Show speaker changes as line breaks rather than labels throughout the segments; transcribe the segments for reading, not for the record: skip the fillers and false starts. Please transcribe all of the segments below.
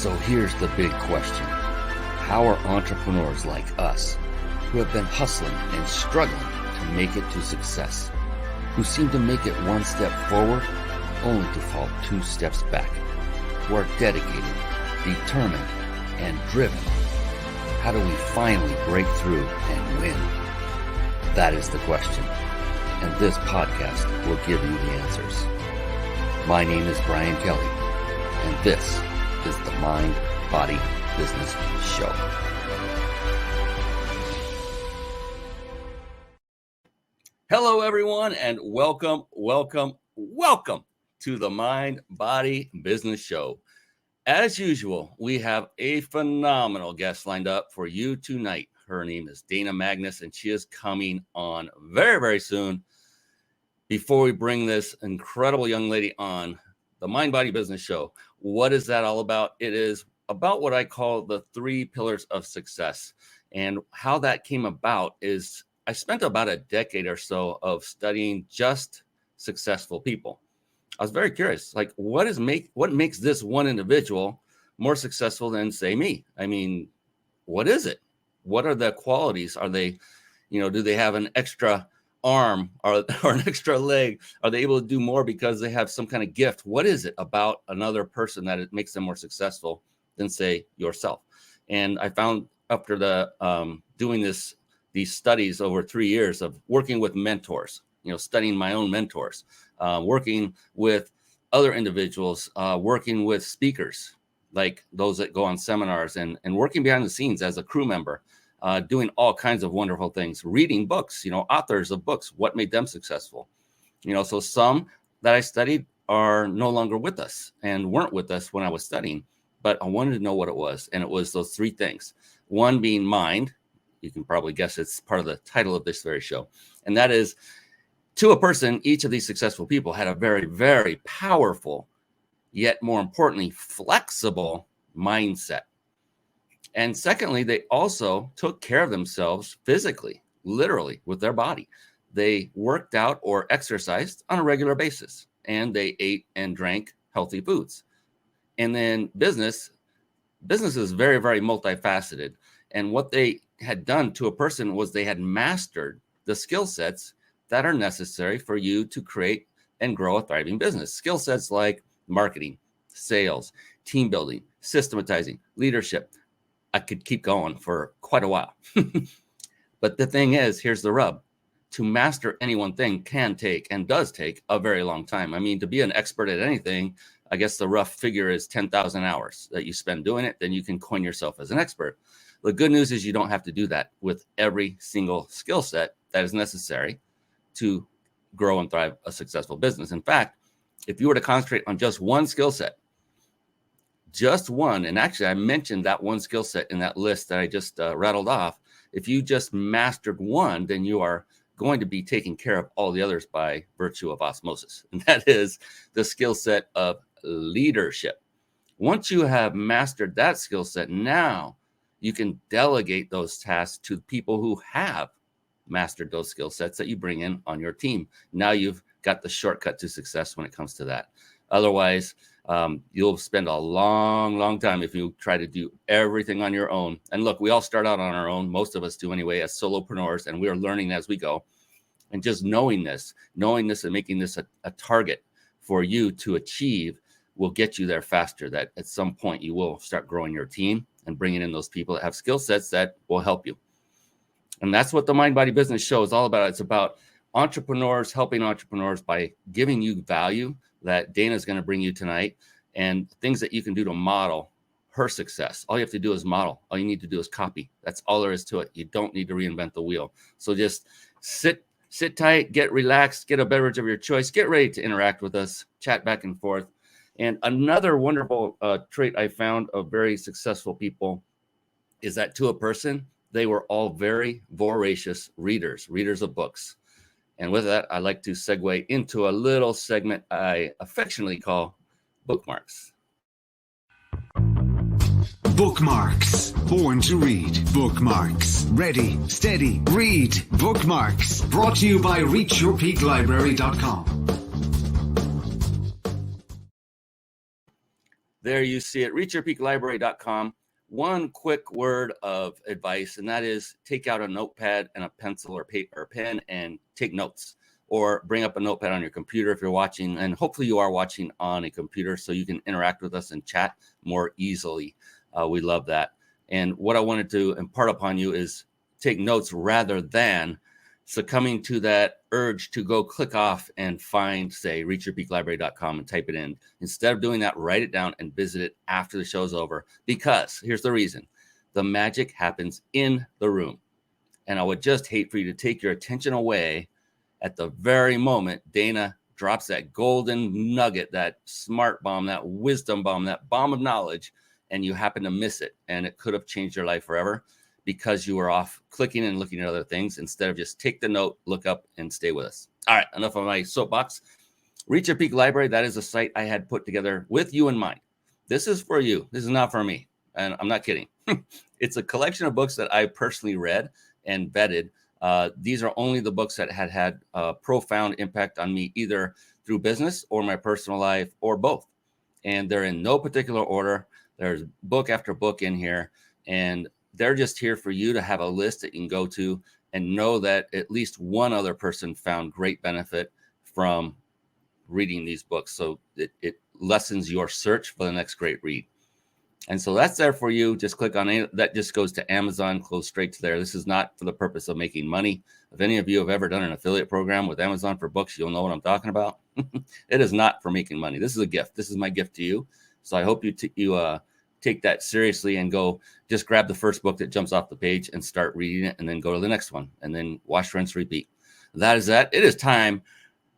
So here's the big question. How are entrepreneurs like us, who have been hustling and struggling to make it to success, who seem to make it one step forward only to fall two steps back, who are dedicated, determined, and driven? How do we finally break through and win? That is the question, and this podcast will give you the answers. My name is Brian Kelly, and this is the Mind, Body, Business Show. Hello, everyone, and welcome to the Mind, Body, Business Show. As usual, we have a phenomenal guest lined up for you tonight. Her name is Magnus, and she is coming on very, very soon. Before we bring this incredible young lady on the Mind, Body, Business Show, what is that all about? It is about what I call the 3 pillars of success. And how that came about is I spent about a decade or so of studying just successful people. I was very curious, like what makes this one individual more successful than, say, me? I mean, what is it? What are the qualities? Are they, do they have an extra arm or an extra leg? Are they able to do more because they have some kind of gift? What is it about another person that it makes them more successful than, say, yourself? And I found after doing these studies over 3 years of working with mentors, studying my own mentors, working with other individuals, working with speakers like those that go on seminars, and working behind the scenes as a crew member, doing all kinds of wonderful things, reading books, authors of books, what made them successful. So some that I studied are no longer with us and weren't with us when I was studying, but I wanted to know what it was. And it was those 3 things. One being mind. You can probably guess it's part of the title of this very show. And that is, to a person, each of these successful people had a very, very powerful, yet more importantly, flexible mindset. And secondly, they also took care of themselves physically, literally, with their body. They worked out or exercised on a regular basis, and they ate and drank healthy foods. And then business is very, very multifaceted. And what they had done to a person was they had mastered the skill sets that are necessary for you to create and grow a thriving business. Skill sets like marketing, sales, team building, systematizing, leadership. I could keep going for quite a while. But the thing is, here's the rub. To master any one thing can take and does take a very long time. I mean, to be an expert at anything, I guess the rough figure is 10,000 hours that you spend doing it, then you can coin yourself as an expert. The good news is you don't have to do that with every single skill set that is necessary to grow and thrive a successful business. In fact, if you were to concentrate on just one skill set, just one, and actually I mentioned that one skill set in that list that I just rattled off. If you just mastered one, then you are going to be taking care of all the others by virtue of osmosis. And that is the skill set of leadership. Once you have mastered that skill set, now you can delegate those tasks to people who have mastered those skill sets that you bring in on your team. Now you've got the shortcut to success when it comes to that. Otherwise, you'll spend a long, long time if you try to do everything on your own. And look, we all start out on our own. Most of us do anyway, as solopreneurs, and we are learning as we go. And just knowing this and making this a target for you to achieve will get you there faster. That at some point you will start growing your team and bringing in those people that have skill sets that will help you. And that's what the Mind, Body, Business Show is all about. It's about entrepreneurs, helping entrepreneurs by giving you value that Dana's going to bring you tonight, and things that you can do to model her success. All you have to do is model. All you need to do is copy. That's all there is to it. You don't need to reinvent the wheel. So just sit tight, get relaxed, get a beverage of your choice, get ready to interact with us, chat back and forth. And another wonderful trait I found of very successful people is that to a person, they were all very voracious readers of books. And with that, I like to segue into a little segment I affectionately call Bookmarks.
Bookmarks. Born to read. Bookmarks. Ready, steady, read. Bookmarks. Brought to you by ReachYourPeakLibrary.com.
There you see it, reachyourpeaklibrary.com. One quick word of advice, and that is take out a notepad and a pencil or paper or pen and take notes, or bring up a notepad on your computer if you're watching, and hopefully you are watching on a computer so you can interact with us and chat more easily. We love that. And what I wanted to impart upon you is take notes rather than succumbing to that urge to go click off and find, say, reachyourpeaklibrary.com and type it in. Instead of doing that, write it down and visit it after the show's over, because here's the reason: the magic happens in the room. And I would just hate for you to take your attention away at the very moment Dana drops that golden nugget, that smart bomb, that wisdom bomb, that bomb of knowledge, and you happen to miss it. And it could have changed your life forever because you were off clicking and looking at other things instead of just take the note, look up, and stay with us. All right, enough of my soapbox. Reach Your Peak Library, that is a site I had put together with you in mind. This is for you. This is not for me. And I'm not kidding. It's a collection of books that I personally read and vetted. These are only the books that had a profound impact on me, either through business or my personal life or both. And they're in no particular order. There's book after book in here, and they're just here for you to have a list that you can go to and know that at least one other person found great benefit from reading these books. So it lessens your search for the next great read. And so that's there for you. Just click on it. That just goes to Amazon, goes straight to there. This is not for the purpose of making money. If any of you have ever done an affiliate program with Amazon for books, you'll know what I'm talking about. It is not for making money. This is a gift. This is my gift to you. So I hope you take that seriously and go just grab the first book that jumps off the page and start reading it, and then go to the next one, and then wash, rinse, repeat. That is that. It is time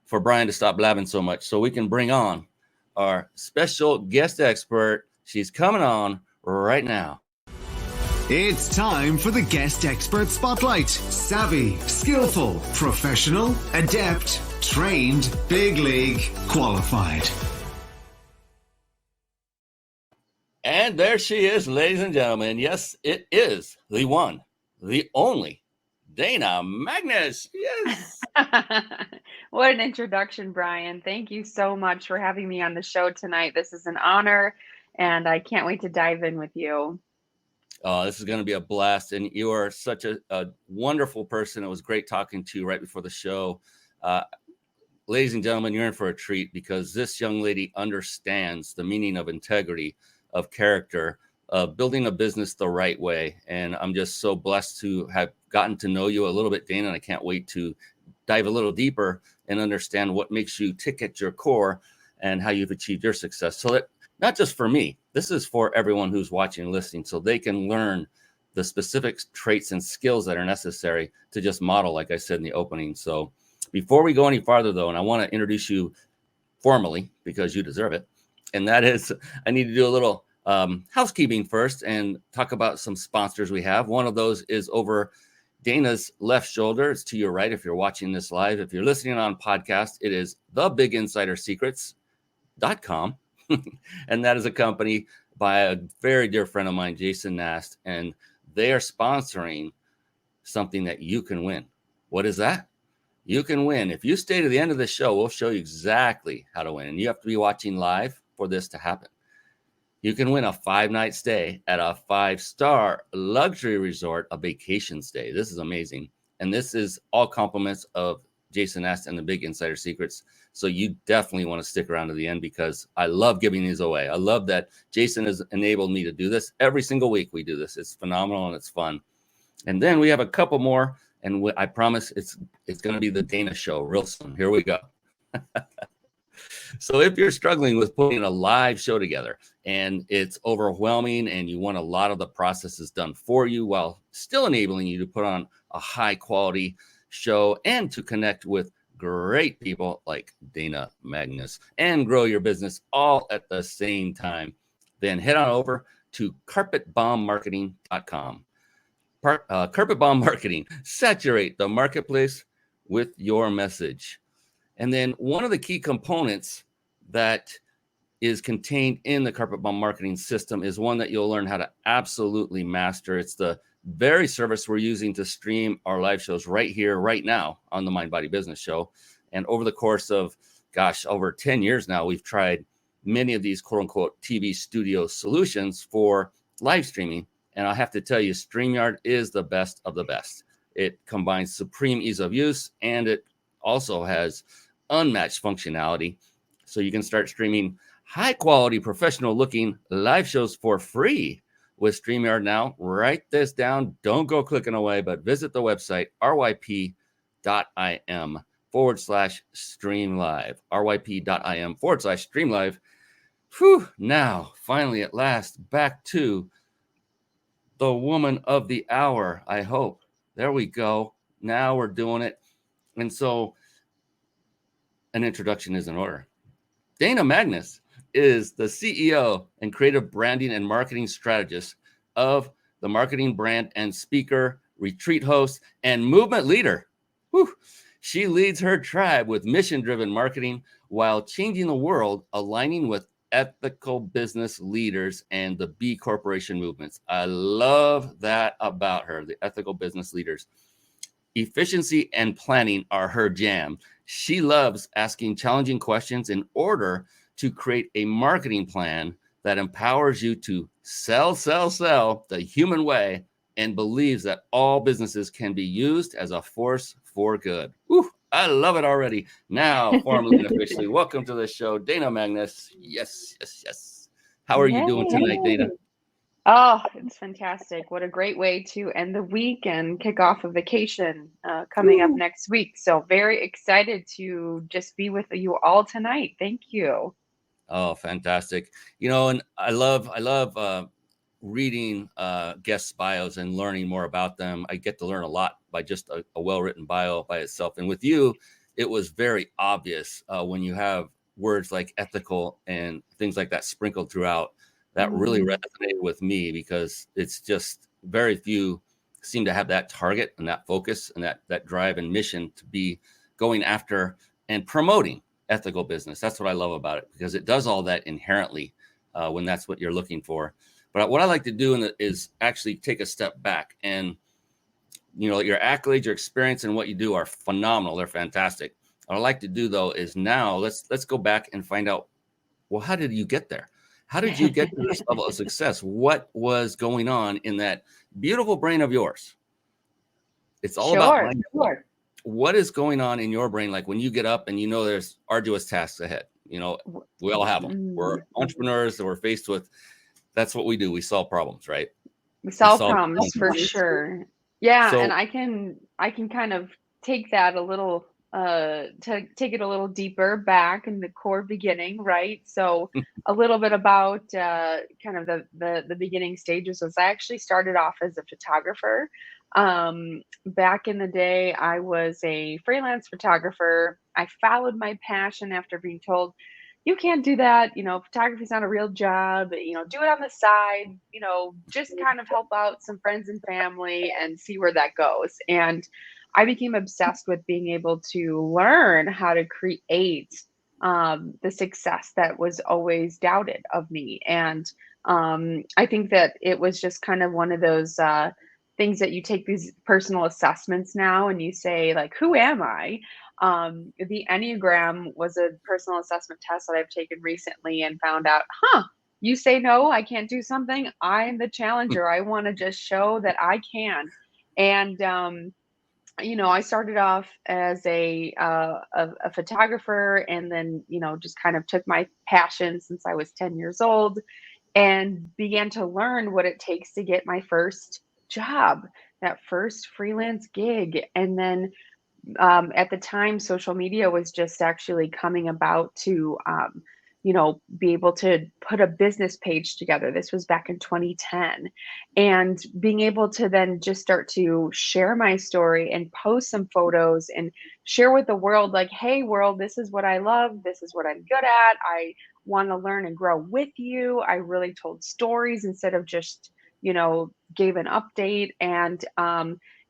for Brian to stop blabbing so much so we can bring on our special guest expert. She's coming on right now.
It's time for the Guest Expert Spotlight. Savvy, skillful, professional, adept, trained, big league, qualified.
And there she is, ladies and gentlemen. Yes, it is the one, the only, Dana Magnus. Yes.
What an introduction, Brian. Thank you so much for having me on the show tonight. This is an honor, and I can't wait to dive in with you.
Oh, this is going to be a blast. And you are such a wonderful person. It was great talking to you right before the show. Ladies and gentlemen, you're in for a treat, because this young lady understands the meaning of integrity, of character, of building a business the right way. And I'm just so blessed to have gotten to know you a little bit, Dana. And I can't wait to dive a little deeper and understand what makes you tick at your core and how you've achieved your success. So that not just for me, this is for everyone who's watching and listening, so they can learn the specific traits and skills that are necessary to just model, like I said in the opening. So before we go any farther, though, and I want to introduce you formally because you deserve it, and that is, I need to do a little housekeeping first and talk about some sponsors we have. One of those is over Dana's left shoulder. It's to your right if you're watching this live. If you're listening on podcast, it is thebiginsidersecrets.com. And that is a company by a very dear friend of mine, Jason Nast, and they are sponsoring something that you can win. What is that? You can win. If you stay to the end of the show, we'll show you exactly how to win. And you have to be watching live for this to happen. You can win a 5-night stay at a 5-star luxury resort, a vacation stay. This is amazing. And this is all compliments of Jason Nast and the Big Insider Secrets. So you definitely want to stick around to the end, because I love giving these away. I love that Jason has enabled me to do this. Every single week we do this. It's phenomenal and it's fun. And then we have a couple more, and I promise it's going to be the Dana show real soon. Here we go. So if you're struggling with putting a live show together and it's overwhelming and you want a lot of the processes done for you while still enabling you to put on a high quality show and to connect with great people like Dana Magnus and grow your business all at the same time, then head on over to carpetbombmarketing.com. Carpet Bomb Marketing. Saturate the marketplace with your message. And then one of the key components that is contained in the Carpet Bomb Marketing system is one that you'll learn how to absolutely master. It's the very service we're using to stream our live shows right here, right now on the Mind Body Business Show. And over the course of, over 10 years now, we've tried many of these quote unquote TV studio solutions for live streaming. And I have to tell you, StreamYard is the best of the best. It combines supreme ease of use, and it also has unmatched functionality. So you can start streaming high quality, professional looking live shows for free with StreamYard now. Write this down. Don't go clicking away, but visit the website ryp.im/streamlive. ryp.im/streamlive. Whew, now, finally, at last, back to the woman of the hour, I hope. There we go. Now we're doing it. And so an introduction is in order. Dana Magnus is the CEO and creative branding and marketing strategist of the marketing brand and speaker, retreat host, and movement leader. Whew. She leads her tribe with mission-driven marketing while changing the world, aligning with ethical business leaders and the B Corporation movements. I love that about her, the ethical business leaders. Efficiency and planning are her jam. She loves asking challenging questions in order to create a marketing plan that empowers you to sell the human way, and believes that all businesses can be used as a force for good. Whew, I love it already. Now, formally and officially, welcome to the show, Dana Magnus. Yes. How are you doing tonight, Dana?
Oh, it's fantastic. What a great way to end the week and kick off a vacation coming up next week. So very excited to just be with you all tonight. Thank you.
Oh, fantastic. You know, and I love reading guest bios and learning more about them. I get to learn a lot by just a well-written bio by itself. And with you, it was very obvious when you have words like ethical and things like that sprinkled throughout. That really resonated with me, because it's just very few seem to have that target and that focus and that drive and mission to be going after and promoting ethical business. That's what I love about it, because it does all that inherently when that's what you're looking for. But what I like to do is actually take a step back, and your accolades, your experience, and what you do are phenomenal. They're fantastic. What I like to do though is now let's go back and find out, well, how did you get there? How did you get to this level of success? What was going on in that beautiful brain of yours? It's all about mindset.
Sure.
What is going on in your brain? Like when you get up and there's arduous tasks ahead, we all have them. We're entrepreneurs that we're faced with. That's what we do. We solve problems, right?
We solve problems for sure. Yeah. So, and I can kind of take that a little, to take it a little deeper back in the core beginning, right? So a little bit about kind of the beginning stages was I actually started off as a photographer. Back in the day, I was a freelance photographer. I followed my passion after being told, you can't do that. Photography's not a real job. Do it on the side, just kind of help out some friends and family and see where that goes. And I became obsessed with being able to learn how to create the success that was always doubted of me. And I think that it was just kind of one of those things that you take these personal assessments now and you say, like, who am I? The Enneagram was a personal assessment test that I've taken recently and found out, you say no, I can't do something. I'm the challenger. I want to just show that I can. And I started off as a photographer, and then just kind of took my passion since I was 10 years old and began to learn what it takes to get my first job, that first freelance gig. And then at the time, social media was just actually coming about to be able to put a business page together. This was back in 2010. And being able to then just start to share my story and post some photos and share with the world, like, hey, world, this is what I love. This is what I'm good at. I want to learn and grow with you. I really told stories instead of just, gave an update. And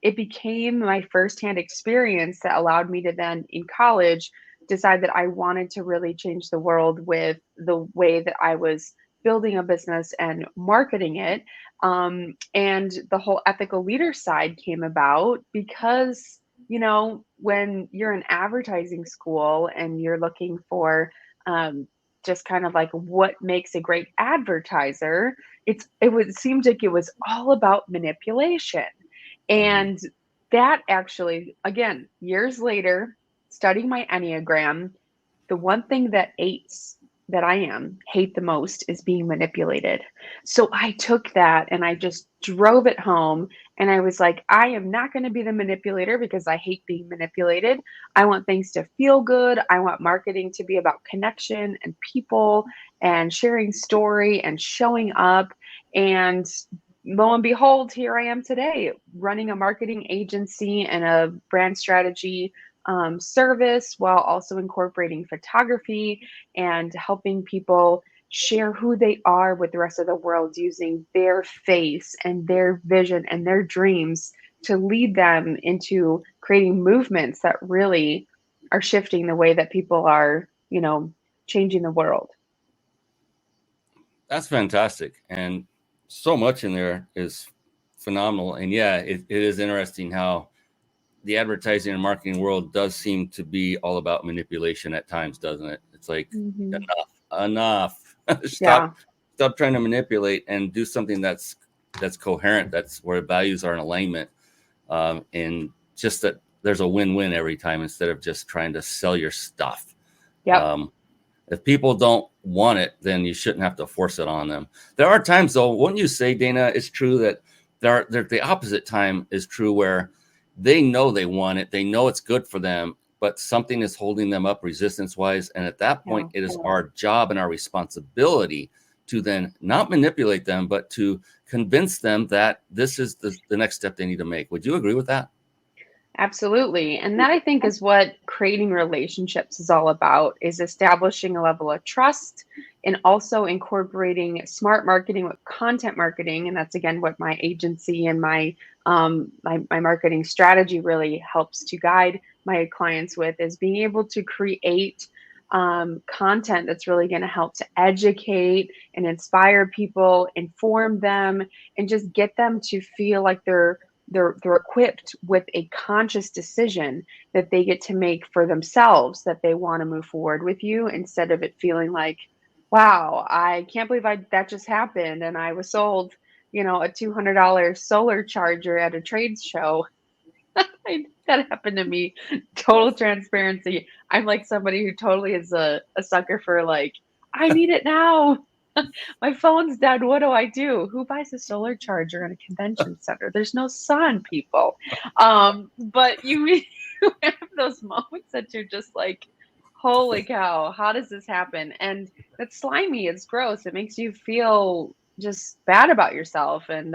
it became my firsthand experience that allowed me to then, in college, decide that I wanted to really change the world with the way that I was building a business and marketing it. And the whole ethical leader side came about because, when you're in advertising school and you're looking for just kind of like what makes a great advertiser, seemed like it was all about manipulation.
Mhm.
And that actually, again, years later, studying my Enneagram, the one thing that I hate the most is being manipulated. So I took that and I just drove it home, and I was like, I am not going to be the manipulator because I hate being manipulated. I want things to feel good. I want marketing to be about connection and people and sharing story and showing up. And lo and behold, here I am today running a marketing agency and a brand strategy service, while also incorporating photography and helping people share who they are with the rest of the world using their face and their vision and their dreams to lead them into creating movements that really are shifting the way that people are, changing the world.
That's fantastic. And so much in there is phenomenal. And yeah, it is interesting how the advertising and marketing world does seem to be all about manipulation at times, doesn't it? It's like,
Mm-hmm.
enough.
Yeah.
Stop trying to manipulate and do something that's coherent. That's where values are in alignment. And just that there's a win-win every time instead of just trying to sell your stuff.
Yep.
If people don't want it, then you shouldn't have to force it on them. There are times, though, wouldn't you say, Dana, it's true that the opposite time is true where they know they want it, they know it's good for them, but something is holding them up resistance-wise. And at that point, it is our job and our responsibility to then not manipulate them, but to convince them that this is the next step they need to make. Would you agree with that?
Absolutely. And that, I think, is what creating relationships is all about, is establishing a level of trust and also incorporating smart marketing with content marketing. And that's, again, what my agency and my marketing strategy really helps to guide my clients with, is being able to create content that's really going to help to educate and inspire people, inform them, and just get them to feel like they're equipped with a conscious decision that they get to make for themselves, that they want to move forward with you, instead of it feeling like, wow, I can't believe that just happened and I was sold, a $200 solar charger at a trade show. That happened to me. Total transparency. I'm like somebody who totally is a sucker for, like, I need it now. My phone's dead. What do I do? Who buys a solar charger in a convention center? There's no sun, people. But you have those moments that you're just like, holy cow, how does this happen? And it's slimy. It's gross. It makes you feel just bad about yourself. And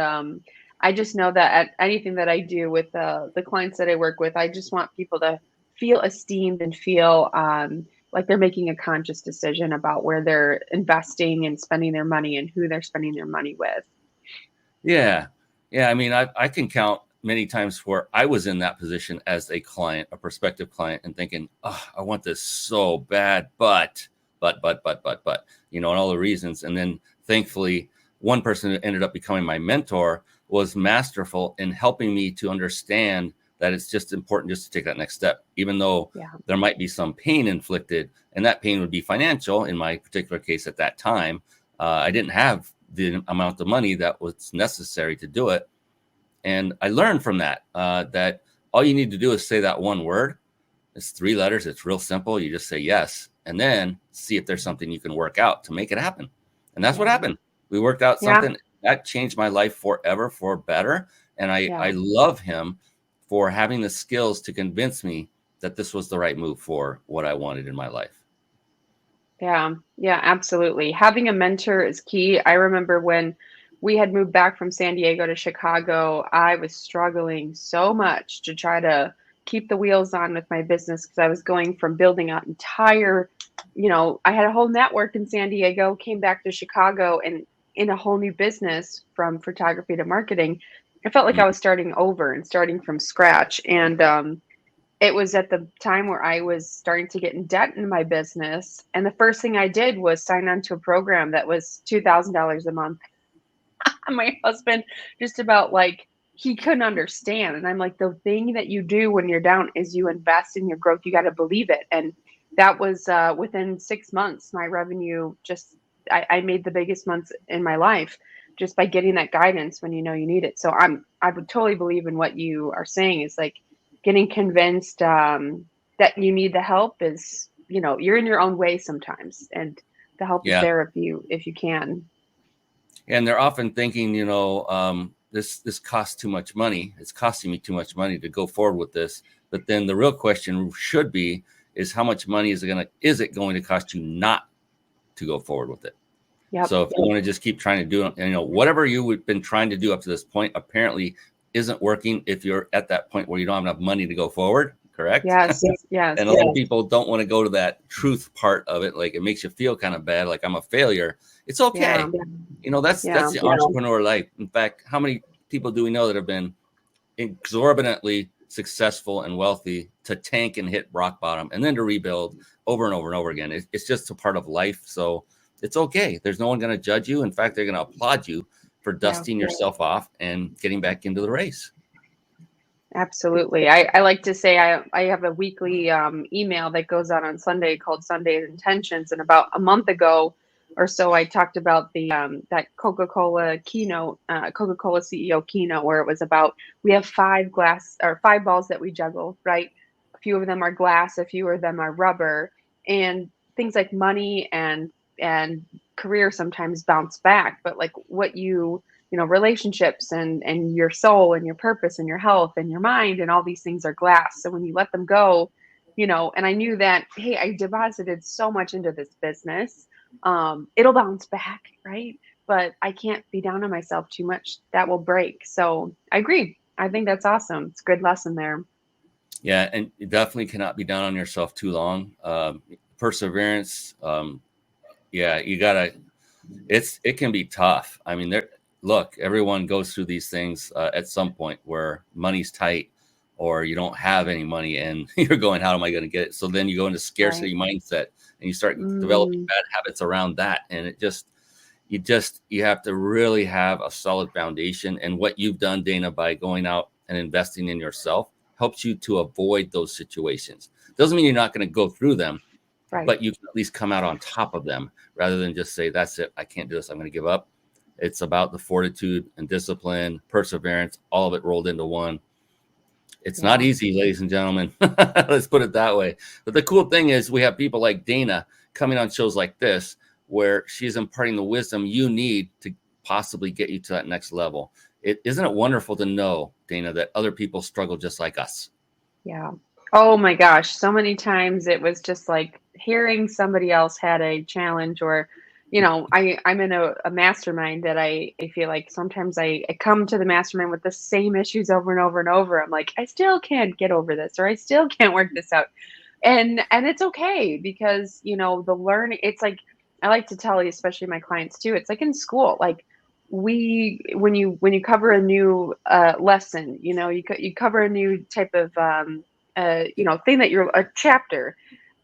I just know that at anything that I do with the clients that I work with, I just want people to feel esteemed and feel like they're making a conscious decision about where they're investing and spending their money and who they're spending their money with.
Yeah. Yeah. I mean, I can count many times where I was in that position as a client, a prospective client, and thinking, oh, I want this so bad, but, and all the reasons. And then thankfully, one person who ended up becoming my mentor was masterful in helping me to understand that it's just important just to take that next step, even though there might be some pain inflicted, and that pain would be financial. In my particular case at that time, I didn't have the amount of money that was necessary to do it. And I learned from that, that all you need to do is say that one word. It's 3 letters. It's real simple. You just say yes, and then see if there's something you can work out to make it happen. And that's what happened. We worked out something that changed my life forever for better. And I love him for having the skills to convince me that this was the right move for what I wanted in my life.
Yeah, absolutely. Having a mentor is key. I remember when we had moved back from San Diego to Chicago, I was struggling so much to try to keep the wheels on with my business, because I was going from building an entire, I had a whole network in San Diego, came back to Chicago, and in a whole new business from photography to marketing. I felt like I was starting over and starting from scratch. And it was at the time where I was starting to get in debt in my business. And the first thing I did was sign on to a program that was $2,000 a month. My husband just about, like, he couldn't understand. And I'm like, the thing that you do when you're down is you invest in your growth. You got to believe it. And that was within 6 months, my revenue I made the biggest months in my life just by getting that guidance when you know you need it. So I would totally believe in what you are saying is like getting convinced that you need the help is, you're in your own way sometimes, and the help is there if you can.
And they're often thinking, this costs too much money. It's costing me too much money to go forward with this. But then the real question should be is how much money is it going to cost you not to go forward with it? Yep. So if you want to just keep trying to do it, whatever you've been trying to do up to this point apparently isn't working if you're at that point where you don't have enough money to go forward, correct?
Yes, yes.
And a lot of people don't want to go to that truth part of it. Like it makes you feel kind of bad, like I'm a failure. It's okay. Yeah. That's the entrepreneur life. In fact, how many people do we know that have been exorbitantly successful and wealthy to tank and hit rock bottom and then to rebuild over and over and over again? It's just a part of life. So it's okay. There's no one going to judge you. In fact, they're going to applaud you for dusting yourself off and getting back into the race.
Absolutely. I like to say I have a weekly email that goes out on Sunday called Sunday's Intentions. And about a month ago or so, I talked about the that Coca-Cola keynote, Coca-Cola CEO keynote, where it was about we have 5 balls that we juggle, right? A few of them are glass, a few of them are rubber, and things like money and career sometimes bounce back. But like what relationships and your soul and your purpose and your health and your mind and all these things are glass. So when you let them go, and I knew that, hey, I deposited so much into this business. It'll bounce back, right? But I can't be down on myself too much. That will break. So I agree. I think that's awesome. It's a good lesson there.
Yeah. And you definitely cannot be down on yourself too long. Perseverance. You gotta, it can be tough. I mean, look, everyone goes through these things at some point where money's tight or you don't have any money and you're going, how am I going to get it? So then you go into scarcity mindset and you start developing bad habits around that. And you have to really have a solid foundation. And what you've done, Dana, by going out and investing in yourself helps you to avoid those situations. Doesn't mean you're not going to go through them, but you can at least come out on top of them rather than just say, that's it, I can't do this, I'm going to give up. It's about the fortitude and discipline, perseverance, all of it rolled into one. It's not easy, ladies and gentlemen. Let's put it that way. But the cool thing is we have people like Dana coming on shows like this, where she's imparting the wisdom you need to possibly get you to that next level. Isn't it wonderful to know, Dana, that other people struggle just like us?
Yeah. Oh my gosh. So many times it was just like hearing somebody else had a challenge or, I'm in a mastermind that I feel like sometimes I come to the mastermind with the same issues over and over and over. I'm like, I still can't get over this, or I still can't work this out. And it's okay because, the learning, it's like, I like to tell you, especially my clients too, it's like in school, like when you cover a new lesson, you cover a new type of, thing that you're a chapter.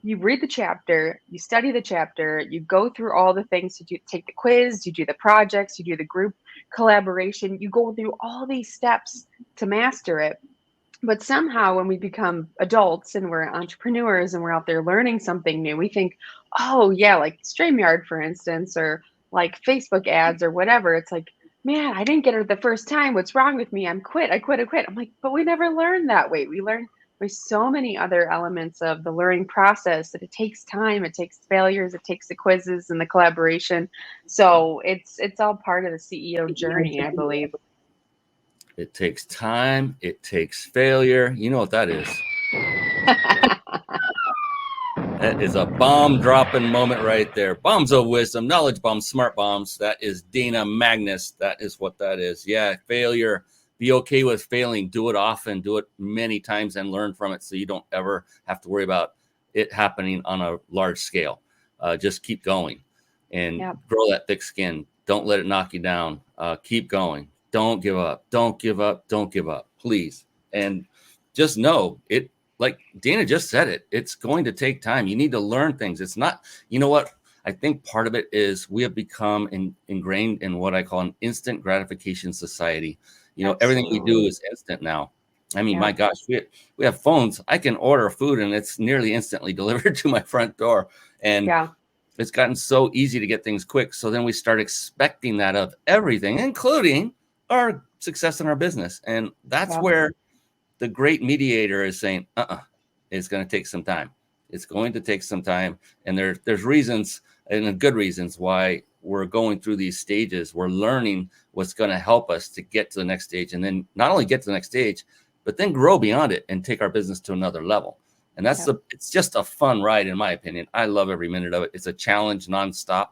You read the chapter, you study the chapter, you go through all the things, you take the quiz, you do the projects, you do the group collaboration, you go through all these steps to master it. But somehow when we become adults and we're entrepreneurs and we're out there learning something new, we think, oh yeah, like StreamYard, for instance, or like Facebook ads or whatever. It's like, man, I didn't get it the first time. What's wrong with me? I quit. I'm like, but we never learned that way. We learn there's so many other elements of the learning process that it takes time, it takes failures, it takes the quizzes and the collaboration. So it's all part of the CEO journey, I believe.
It takes time, it takes failure. You know what that is. That is a bomb dropping moment right there. Bombs of wisdom, knowledge bombs, smart bombs. That is Dana Magnus. That is what that is. Yeah, failure. Be okay with failing. Do it often. Do it many times and learn from it so you don't ever have to worry about it happening on a large scale. Just keep going and grow that thick skin. Don't let it knock you down. Keep going. Don't give up. Don't give up. Don't give up, please. And just know it, like Dana just said it, it's going to take time. You need to learn things. It's not, you know what? I think part of it is we have become ingrained in what I call an instant gratification society. Absolutely. Everything we do is instant now. I mean,
Yeah.
my gosh, we have phones. I can order food and it's nearly instantly delivered to my front door. And it's gotten so easy to get things quick. So then we start expecting that of everything, including our success in our business. And that's where the great mediator is saying, it's going to take some time. It's going to take some time. And there's reasons, and good reasons, why we're going through these stages. We're learning what's going to help us to get to the next stage. And then not only get to the next stage, but then grow beyond it and take our business to another level. And it's just a fun ride, in my opinion. I love every minute of it. It's a challenge nonstop,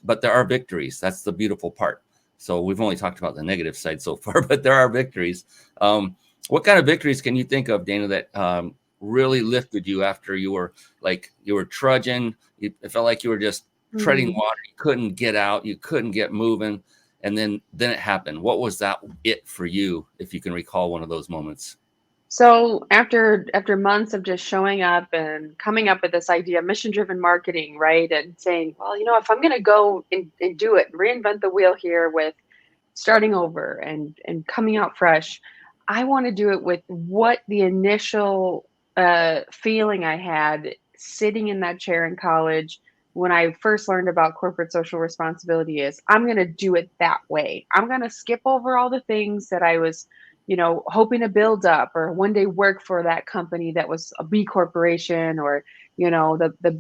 but there are victories. That's the beautiful part. So we've only talked about the negative side so far, but there are victories. What kind of victories can you think of, Dana, that really lifted you after you were trudging? It felt like you were just treading water. You couldn't get out. You couldn't get moving. And then it happened. What was that for you, if you can recall one of those moments?
So after months of just showing up and coming up with this idea, mission-driven marketing, right? And saying, well, if I'm going to go and do it, reinvent the wheel here with starting over and coming out fresh, I want to do it with what the initial feeling I had sitting in that chair in college when I first learned about corporate social responsibility is. I'm going to do it that way. I'm going to skip over all the things that I was hoping to build up or one day work for that company that was a B corporation or, the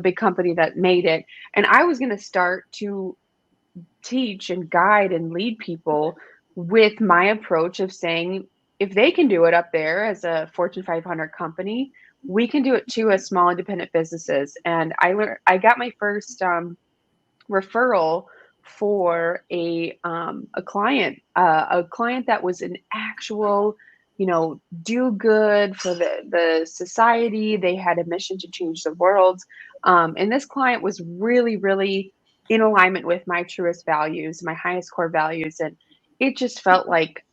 big company that made it. And I was going to start to teach and guide and lead people with my approach of saying, if they can do it up there as a Fortune 500 company, we can do it too as small independent businesses. And I got my first referral for a client that was an actual, do good for the society. They had a mission to change the world. And this client was really, really in alignment with my truest values, my highest core values. And it just felt like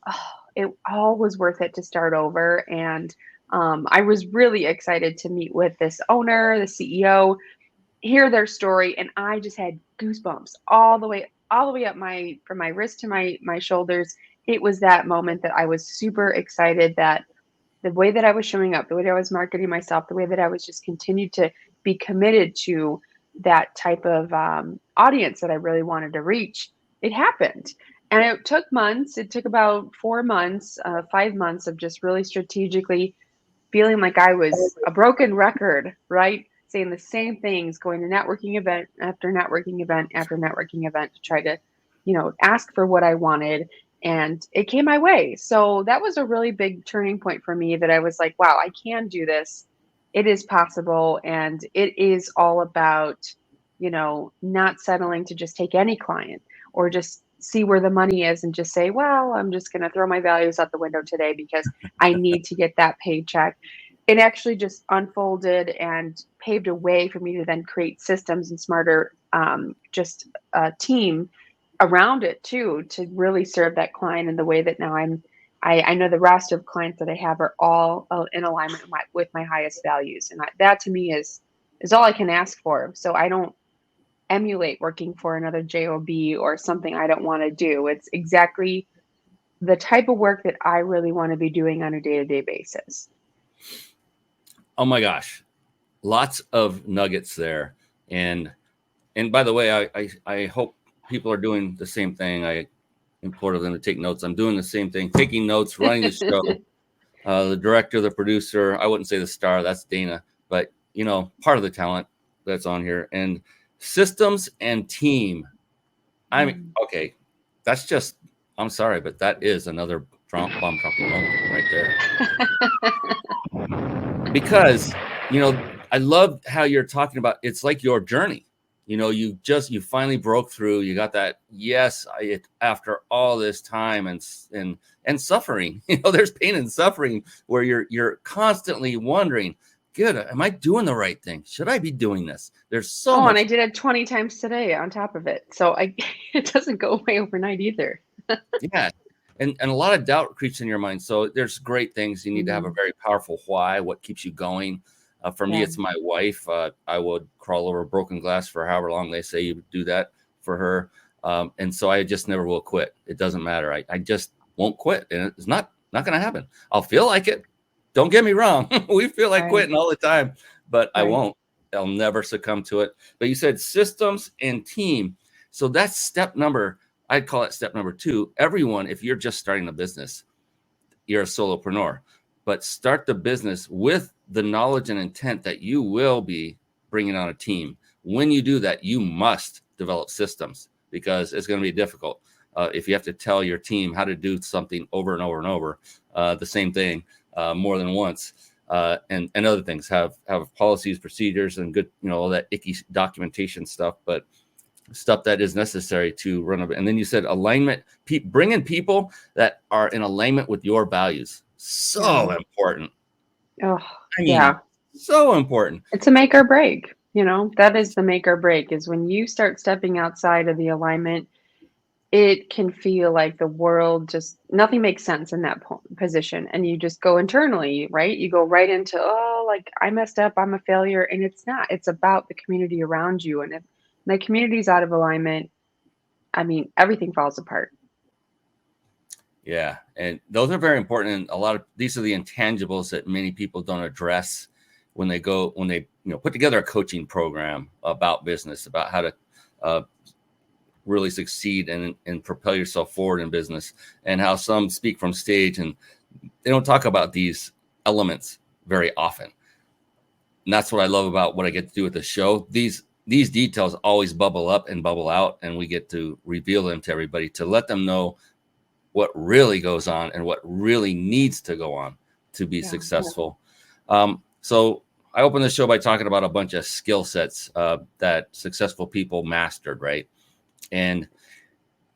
it all was worth it to start over. And I was really excited to meet with this owner, the CEO, hear their story, and I just had goosebumps all the way up from my wrist to my shoulders. It was that moment that I was super excited that the way that I was showing up, the way that I was marketing myself, the way that I was just continued to be committed to that type of audience that I really wanted to reach, it happened. And it took months. It took about 4 months, 5 months of just really strategically feeling like I was a broken record, right? Saying the same things, going to networking event after networking event after networking event to try to, ask for what I wanted. And it came my way. So that was a really big turning point for me that I was like, wow, I can do this. It is possible. And it is all about, not settling to just take any client or just see where the money is and just say, well, I'm just going to throw my values out the window today because I need to get that paycheck. It actually just unfolded and paved a way for me to then create systems and smarter just a team around it too, to really serve that client in the way that now I know the roster of clients that I have are all in alignment with my highest values. And that to me is all I can ask for. So I don't emulate working for another job or something I don't want to do. It's exactly the type of work that I really want to be doing on a day-to-day basis.
Oh my gosh, lots of nuggets there. And by the way, I hope people are doing the same thing. I implore them to take notes. I'm doing the same thing, taking notes, running the show. The director, the producer, I wouldn't say the star, that's Dana, but part of the talent that's on here. And systems and team. I mean, okay, that's just, I'm sorry, but that is another bomb dropping moment right there. Because, I love how you're talking about, it's like your journey. You finally broke through, you got that, yes, after all this time and suffering, there's pain and suffering where you're constantly wondering, good, am I doing the right thing? Should I be doing this? There's so much.
And I did it 20 times today on top of it. So it doesn't go away overnight either.
Yeah. And a lot of doubt creeps in your mind. So there's great things. You need to have a very powerful why, what keeps you going. For me, it's my wife. I would crawl over broken glass for however long they say you would do that for her. And so I just never will quit. It doesn't matter. I just won't quit. And it's not Not going to happen. I'll feel like it. Don't get me wrong. We feel like quitting all the time, but I won't. I'll never succumb to it. But you said systems and team. So that's step number, I'd call it step number 2. Everyone, if you're just starting a business, you're a solopreneur, but start the business with the knowledge and intent that you will be bringing on a team. When you do that, you must develop systems, because it's going to be difficult. If you have to tell your team how to do something over and over and over, the same thing more than once, and other things, have policies, procedures, and good, all that icky documentation stuff, but stuff that is necessary to run a. And then you said alignment, bring in people that are in alignment with your values. So important.
Oh, yeah.
So important. It's
a make or break. That is the make or break, is when you start stepping outside of the alignment, it can feel like the world just, nothing makes sense in that position. And you just go internally, right? You go right into, I messed up, I'm a failure. And it's not. It's about the community around you. And if the community's out of alignment, everything falls apart.
Yeah. And those are very important. And these are the intangibles that many people don't address when they put together a coaching program about business, about how to really succeed and propel yourself forward in business, and how some speak from stage and they don't talk about these elements very often. And that's what I love about what I get to do with the show. These details always bubble up and bubble out, and we get to reveal them to everybody to let them know what really goes on and what really needs to go on to be successful. So I opened the show by talking about a bunch of skill sets that successful people mastered, right? And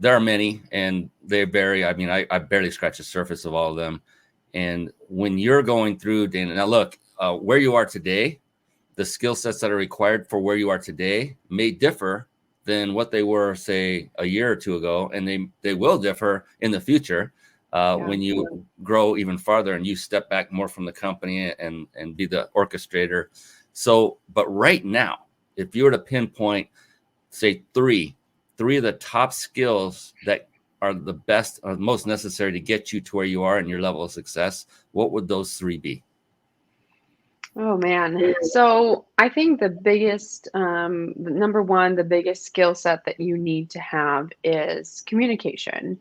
there are many, and they vary. I barely scratched the surface of all of them. And when you're going through, Dana, now look, where you are today, the skill sets that are required for where you are today may differ than what they were, say, a year or two ago. And they will differ in the future when you grow even farther and you step back more from the company and be the orchestrator. So, but right now, if you were to pinpoint, say, three of the top skills that are the best or most necessary to get you to where you are and your level of success, what would those 3 be?
Oh, man. So I think the biggest, number one, the biggest skill set that you need to have is communication.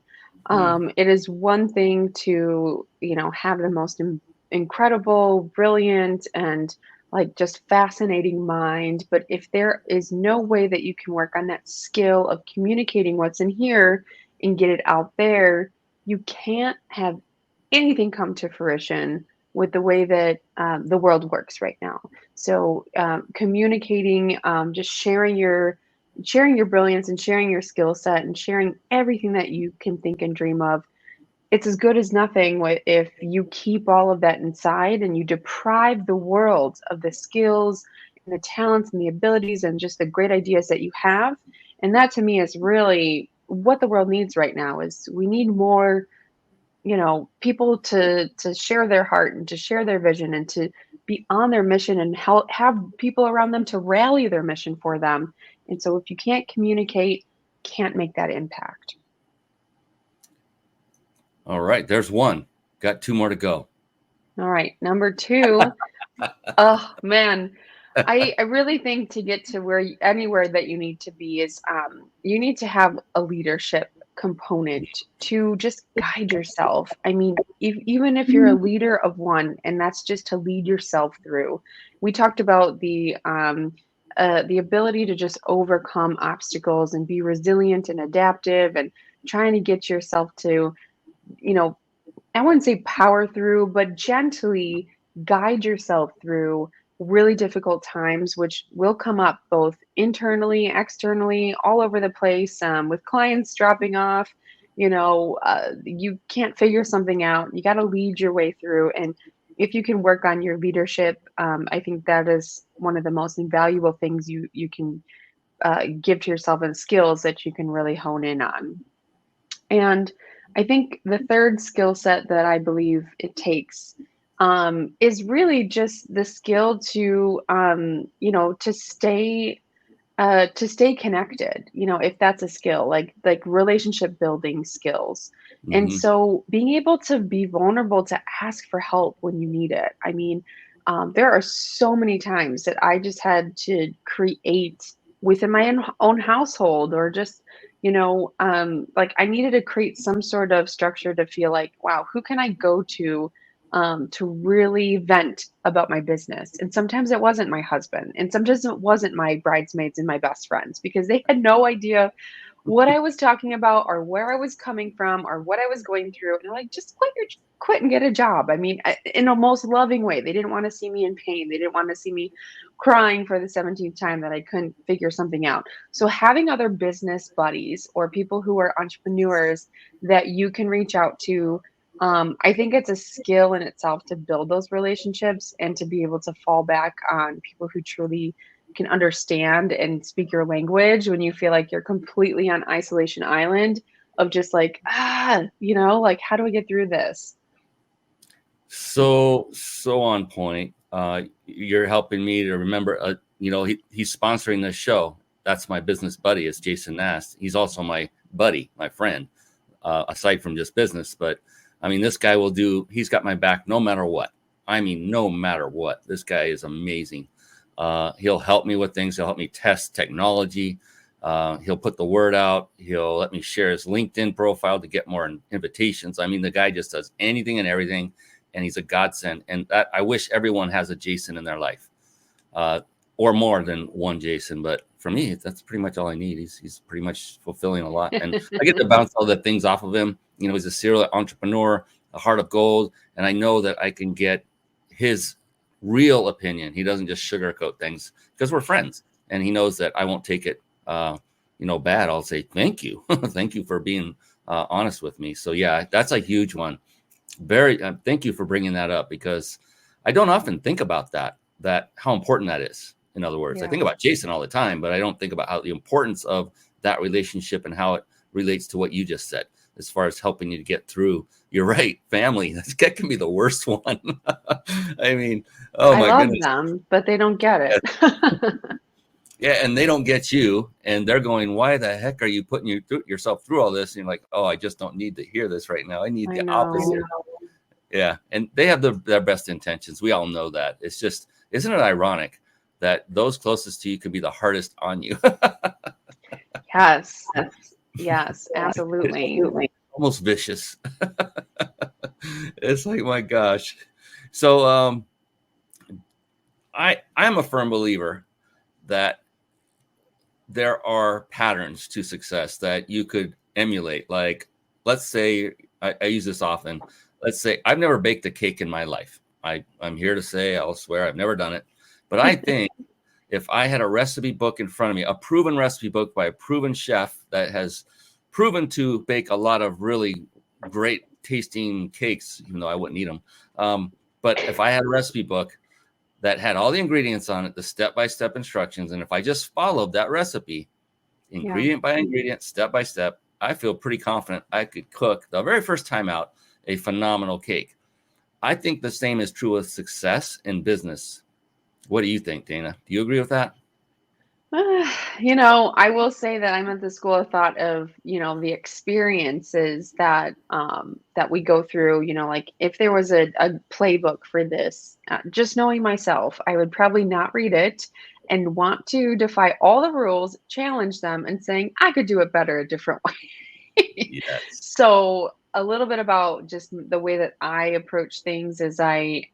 It is one thing to, have the most incredible, brilliant, and just fascinating mind. But if there is no way that you can work on that skill of communicating what's in here and get it out there, you can't have anything come to fruition with the way that the world works right now. So communicating, just sharing your brilliance and sharing your skill set and sharing everything that you can think and dream of. It's as good as nothing if you keep all of that inside and you deprive the world of the skills and the talents and the abilities and just the great ideas that you have. And that to me is really what the world needs right now. Is we need more people to share their heart and to share their vision and to be on their mission and have people around them to rally their mission for them. And so if you can't communicate, can't make that impact.
All right. There's one. Got 2 more to go.
All right. Number 2. Oh, man. I really think to get to anywhere that you need to be is you need to have a leadership component to just guide yourself. Even if you're a leader of one, and that's just to lead yourself through. We talked about the ability to just overcome obstacles and be resilient and adaptive and trying to get yourself to, I wouldn't say power through, but gently guide yourself through really difficult times, which will come up both internally, externally, all over the place, with clients dropping off. You can't figure something out. You got to lead your way through. And if you can work on your leadership, I think that is one of the most invaluable things you can give to yourself, and skills that you can really hone in on. And I think the third skill set that I believe it takes is really just the skill to, to stay To stay connected, if that's a skill, like relationship building skills. And
Hmm.
so being able to be vulnerable to ask for help when you need it. I mean, there are so many times that I just had to create within my own household, or just, like I needed to create some sort of structure to feel like, wow, who can I go to really vent about my business. And sometimes it wasn't my husband, and sometimes it wasn't my bridesmaids and my best friends, because they had no idea what I was talking about, or where I was coming from, or what I was going through. And they're like, just quit and get a job. I mean, in a most loving way. They didn't want to see me in pain. They didn't want to see me crying for the 17th time that I couldn't figure something out. So having other business buddies or people who are entrepreneurs that you can reach out to, I think it's a skill in itself to build those relationships and to be able to fall back on people who truly can understand and speak your language when you feel like you're completely on isolation island of just like, like, how do I get through this?
So on point. You're helping me to remember. He's sponsoring this show. That's my business buddy. It's Jason Nast. He's also my buddy, my friend, aside from just business. But I mean, this guy will do. He's got my back no matter what. I mean, no matter what. This guy is amazing. He'll help me with things. He'll help me test technology. He'll put the word out. He'll let me share his LinkedIn profile to get more invitations. I mean, the guy just does anything and everything, and he's a godsend. And that, I wish everyone has a Jason in their life, or more than one Jason. But for me, that's pretty much all I need. He's pretty much fulfilling a lot, and I get to bounce all the things off of him. He's a serial entrepreneur, a heart of gold, and I know that I can get his real opinion. He doesn't just sugarcoat things, because we're friends, and he knows that I won't take it bad. I'll say thank you. Thank you for being honest with me. So yeah, that's a huge one. Very thank you for bringing that up, because I don't often think about that how important that is. In other words, I
Yeah.
think about Jason all the time, but I don't think about how the importance of that relationship and how it relates to what you just said, as far as helping you to get through. You're right. Family, that can be the worst one. I mean, oh
I
my
love
goodness.
them, but they don't get it.
Yeah, and they don't get you, and they're going, "Why the heck are you putting yourself through all this?" And you're like, "Oh, I just don't need to hear this right now. I need
I
the
know.
opposite." Yeah, and they have their best intentions. We all know that. It's just, isn't it ironic that those closest to you can be the hardest on you?
Yes. Yes, absolutely.
Almost vicious. It's like, my gosh. So I'm a firm believer that there are patterns to success that you could emulate. Like, let's say, I use this often. Let's say I've never baked a cake in my life. I'm here to say, I'll swear, I've never done it. But I think if I had a recipe book in front of me, a proven recipe book by a proven chef that has proven to bake a lot of really great tasting cakes, even though I wouldn't eat them. But if I had a recipe book that had all the ingredients on it, the step-by-step instructions, and if I just followed that recipe, ingredient by ingredient, step by step, I feel pretty confident I could cook the very first time out a phenomenal cake. I think the same is true with success in business. What do you think, Dana? Do you agree with that?
I will say that I'm at the school of thought of, the experiences that we go through, like if there was a playbook for this, just knowing myself, I would probably not read it and want to defy all the rules, challenge them, and saying I could do it better a different way.
Yes.
So a little bit about just the way that I approach things is I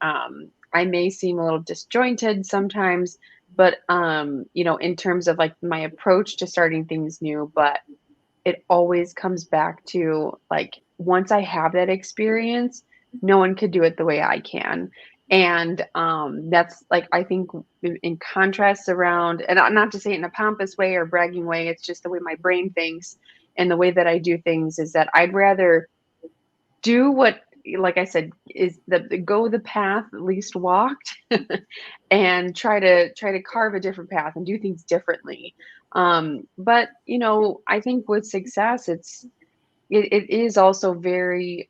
may seem a little disjointed sometimes, but in terms of like my approach to starting things new, but it always comes back to like once I have that experience, no one could do it the way I can. And that's like I think in contrast around, and not to say it in a pompous way or bragging way, it's just the way my brain thinks and the way that I do things is that I'd rather do what, like I said, is the go the path least walked and try to carve a different path and do things differently. But I think with success, it is also very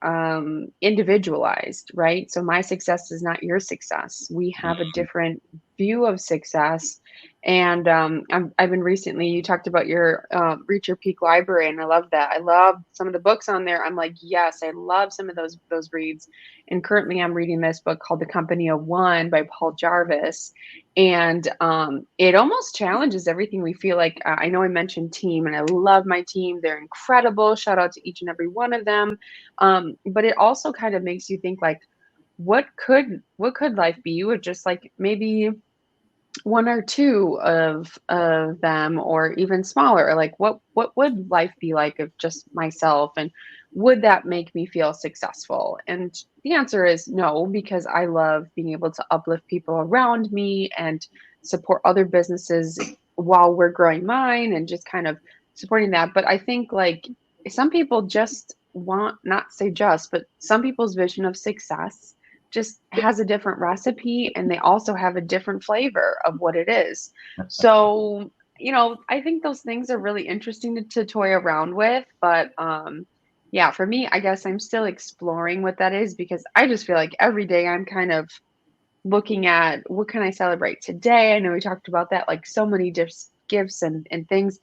individualized, right? So my success is not your success. We have a different view of success. And I've been recently, you talked about your Reach Your Peak library, and I love that. I love some of the books on there. I'm like, yes, I love some of those reads. And currently I'm reading this book called The Company of One by Paul Jarvis. And it almost challenges everything we feel like. I know I mentioned team, and I love my team. They're incredible. Shout out to each and every one of them. But it also kind of makes you think like, what could life be with just like maybe one or two of them, or even smaller? Like what would life be like if just myself, and would that make me feel successful? And the answer is no, because I love being able to uplift people around me and support other businesses while we're growing mine, and just kind of supporting that. But I think like some people just want, not say just, but some people's vision of success just has a different recipe, and they also have a different flavor of what it is. So, I think those things are really interesting to toy around with. But yeah, for me, I guess I'm still exploring what that is, because I just feel like every day I'm kind of looking at what can I celebrate today. I know we talked about that, like so many gifts and things.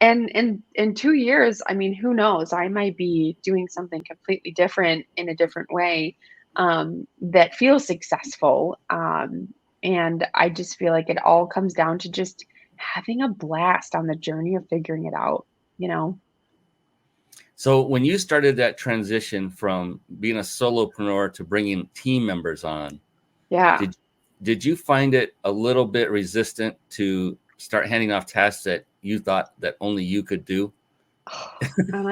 And in 2 years, I mean, who knows? I might be doing something completely different in a different way, that feels successful. And I just feel like it all comes down to just having a blast on the journey of figuring it out.
So when you started that transition from being a solopreneur to bringing team members on,
Yeah.
did you find it a little bit resistant to start handing off tasks that you thought that only you could do?
And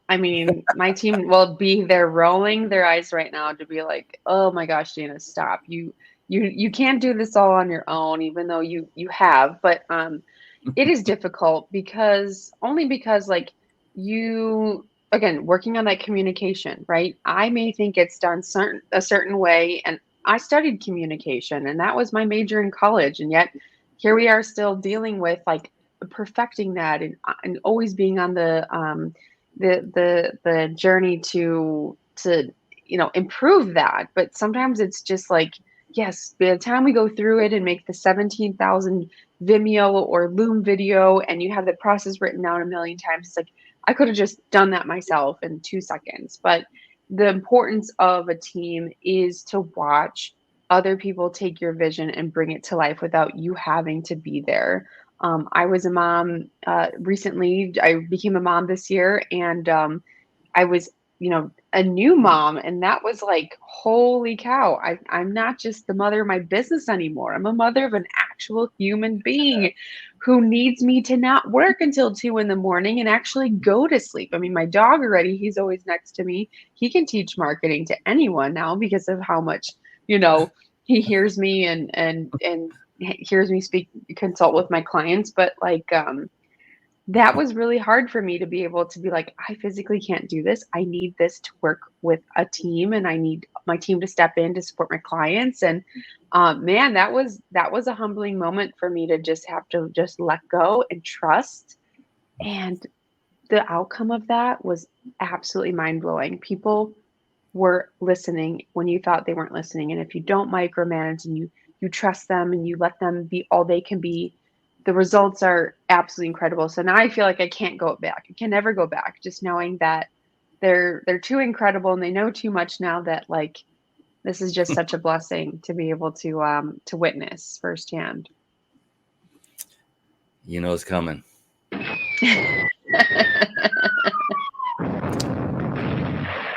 I mean, my team will be there rolling their eyes right now to be like, oh my gosh, Dana, stop. You can't do this all on your own, even though you have. But it is difficult because like you, again, working on that communication, right? I may think it's done a certain way, and I studied communication, and that was my major in college, and yet here we are still dealing with like perfecting that, and always being on the journey to improve that. But sometimes it's just like, yes, by the time we go through it and make the 17,000 Vimeo or Loom video, and you have the process written down a million times, it's like I could have just done that myself in 2 seconds. But the importance of a team is to watch other people take your vision and bring it to life without you having to be there. I was a mom recently. I became a mom this year, and I was, a new mom, and that was like, holy cow! I'm not just the mother of my business anymore. I'm a mother of an actual human being who needs me to not work until 2 a.m. and actually go to sleep. I mean, my dog already, he's always next to me. He can teach marketing to anyone now because of how much, he hears me and hears me speak, consult with my clients. But like, that was really hard for me to be able to be like, I physically can't do this. I need this to work with a team, and I need my team to step in to support my clients. And man, that was a humbling moment for me to just have to just let go and trust. And the outcome of that was absolutely mind-blowing. People were listening when you thought they weren't listening. And if you don't micromanage, and you trust them, and you let them be all they can be, the results are absolutely incredible. So now I feel like I can't go back. I can never go back, just knowing that they're too incredible, and they know too much now, that like, this is just such a blessing to be able to witness firsthand.
It's coming.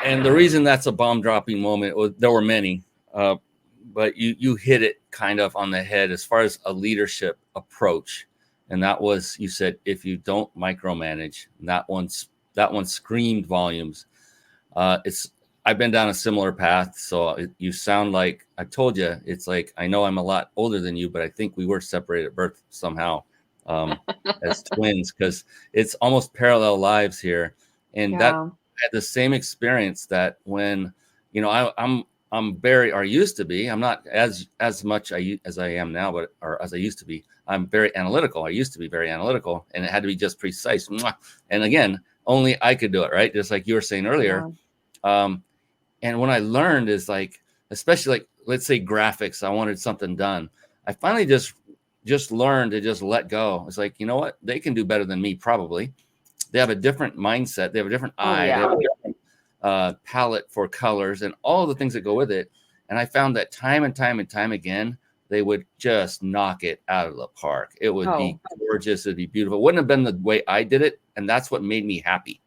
And the reason that's a bomb dropping moment, there were many, but you hit it kind of on the head as far as a leadership approach. And that was, you said, if you don't micromanage, that one screamed volumes. I've been down a similar path. So you sound like, I told you, it's like, I know I'm a lot older than you, but I think we were separated at birth somehow as twins, because it's almost parallel lives here. And that I had the same experience, that when, I'm very, or used to be, I'm not as much as I am now, or as I used to be. I'm very analytical. I used to be very analytical, and it had to be just precise. And again, only I could do it, right? Just like you were saying earlier. Yeah. And when I learned is like, especially like, let's say graphics, I wanted something done. I finally just learned to just let go. It's like, you know what? They can do better than me, probably. They have a different mindset. They have a different eye. They have a different palette for colors and all the things that go with it. And I found that time and time and time again, they would just knock it out of the park. It would be gorgeous. It'd be beautiful. It wouldn't have been the way I did it. And that's what made me happy,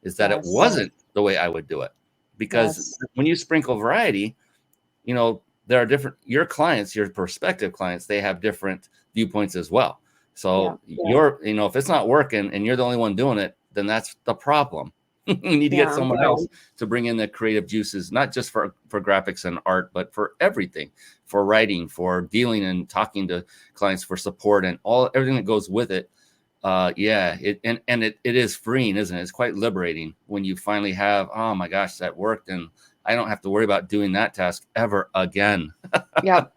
is that it wasn't the way I would do it. Because when you sprinkle variety, you know, there are different, your clients, your prospective clients, they have different viewpoints as well. So you're, you know, if it's not working and you're the only one doing it, then that's the problem. You need to get someone else to bring in the creative juices, not just for graphics and art, but for everything, for writing, for dealing and talking to clients, for support and everything that goes with it. It is freeing, isn't it? It's quite liberating when you finally have, oh my gosh, that worked, and I don't have to worry about doing that task ever again.
Yep.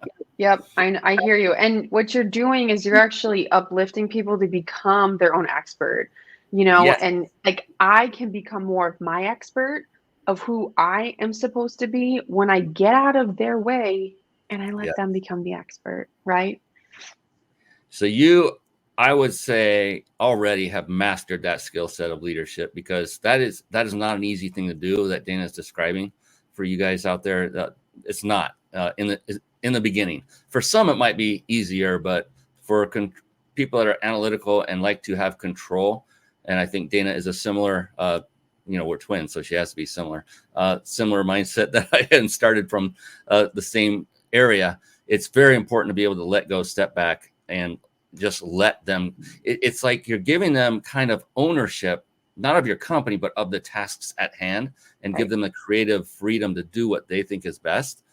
I hear you. And what you're doing is you're actually uplifting people to become their own expert, you know, and like I can become more of my expert of who I am supposed to be when I get out of their way and I let them become the expert. Right.
So I would say, already have mastered that skill set of leadership, because that is not an easy thing to do that Dana is describing for you guys out there. It's not in the beginning. For some, it might be easier, but for people that are analytical and like to have control, and I think Dana is a similar, we're twins, so she has to be similar mindset that I hadn't started from the same area. It's very important to be able to let go, step back, and just let them. It's like you're giving them kind of ownership, not of your company, but of the tasks at hand, and give them the creative freedom to do what they think is best.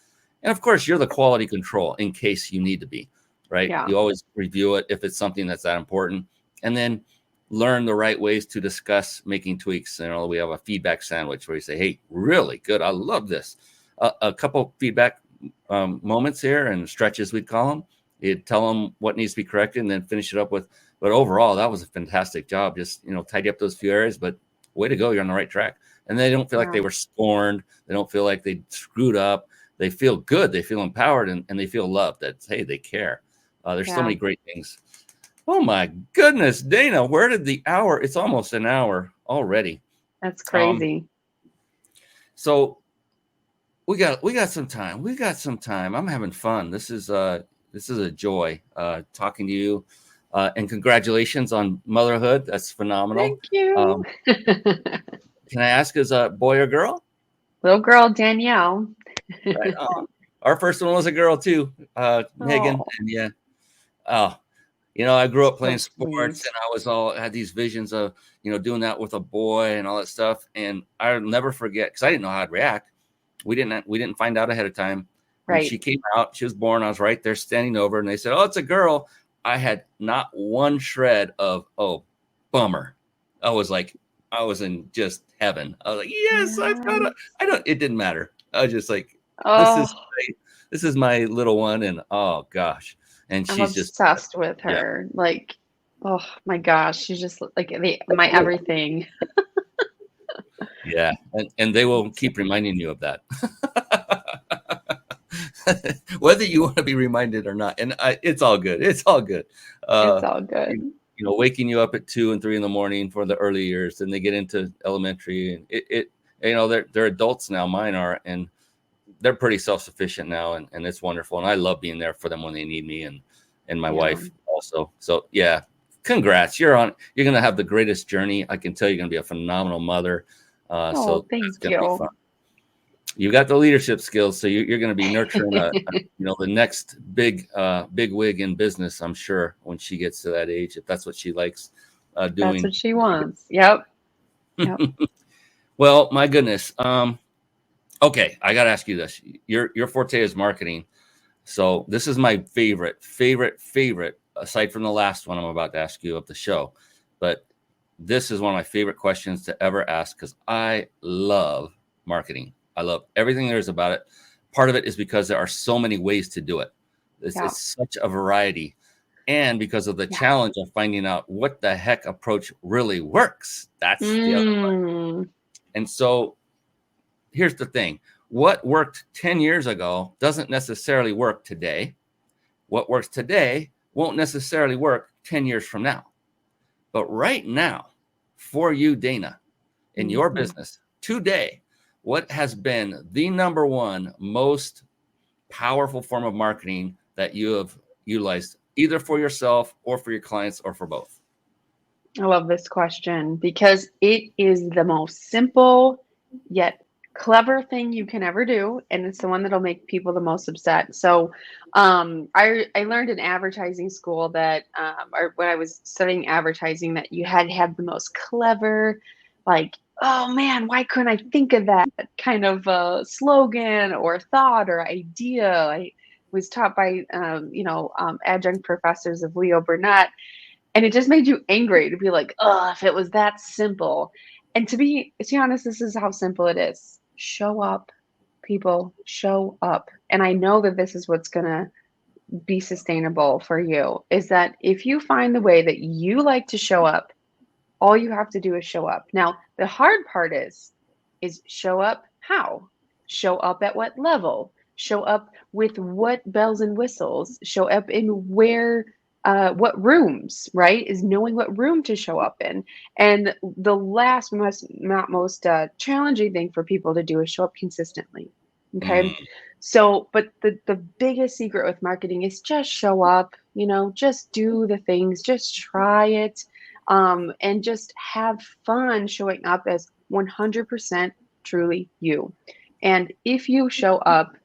And of course, you're the quality control in case you need to be, right? Yeah. You always review it if it's something that's that important, and then learn the right ways to discuss making tweaks. You know, we have a feedback sandwich where you say, hey, really good, I love this. A couple feedback moments here and stretches, we'd call them. You'd tell them what needs to be corrected and then finish it up with, but overall, that was a fantastic job. Just, tidy up those few areas, but way to go. You're on the right track. And they don't feel like they were scorned. They don't feel like they screwed up. They feel good. They feel empowered, and they feel loved. That, hey, they care. There's so many great things. Oh my goodness, Dana, where did the hour? It's almost an hour already.
That's crazy.
So we got some time. We got some time. I'm having fun. This is a joy talking to you. And congratulations on motherhood. That's phenomenal.
Thank you.
Can I ask, is a boy or girl?
Little girl, Danielle.
Right on. Our first one was a girl too, Megan. And I grew up playing sports, and I had these visions of, doing that with a boy and all that stuff. And I'll never forget, because I didn't know how I'd react. We didn't find out ahead of time. Right. When she came out, she was born. I was right there standing over, and they said, "Oh, it's a girl." I had not one shred of, oh, bummer. I was in just heaven. I was like, yes, it didn't matter. I was just like, this is my little one. And oh gosh. And
I'm
she's
obsessed with her. Yeah. Like, oh my gosh. She's just like my everything.
Yeah. And they will keep reminding you of that. Whether you want to be reminded or not. And it's all good. It's all good.
It's all good.
Waking you up at 2 and 3 in the morning for the early years, and they get into elementary, and they're adults now. Mine are, and they're pretty self-sufficient now, and it's wonderful. And I love being there for them when they need me, and my wife also. So yeah, congrats. You're going to have the greatest journey. I can tell you're going to be a phenomenal mother. So
thank you.
You got the leadership skills, so you're going to be nurturing the next big wig in business, I'm sure, when she gets to that age, if that's what she likes doing.
That's what she wants. Yep.
Well, my goodness. Okay, I got to ask you this. Your forte is marketing, so this is my favorite, aside from the last one I'm about to ask you of the show, but this is one of my favorite questions to ever ask, because I love marketing. I love everything there is about it. Part of it is because there are so many ways to do it. It's such a variety. And because of the challenge of finding out what the heck approach really works. That's the other part. And so here's the thing. What worked 10 years ago doesn't necessarily work today. What works today won't necessarily work 10 years from now. But right now, for you, Dana, in your business today, what has been the number one most powerful form of marketing that you have utilized either for yourself or for your clients or for both?
I love this question because it is the most simple yet clever thing you can ever do, and it's the one that'll make people the most upset. So, I learned in advertising school that, or when I was studying advertising, that you had to have the most clever, like, oh man, why couldn't I think of that kind of slogan or thought or idea? I was taught by, adjunct professors of Leo Burnett, and it just made you angry to be like, oh, if it was that simple. And to be honest, this is how simple it is. Show up, people, show up. And I know that this is what's going to be sustainable for you, is that if you find the way that you like to show up, all you have to do is show up. Now, the hard part is show up how? Show up at what level? Show up with what bells and whistles? Show up in what rooms, right? Is knowing what room to show up in. And the last most challenging thing for people to do is show up consistently. Okay. So, but the biggest secret with marketing is just show up, just do the things, just try it. And just have fun showing up as 100% truly you. And if you show up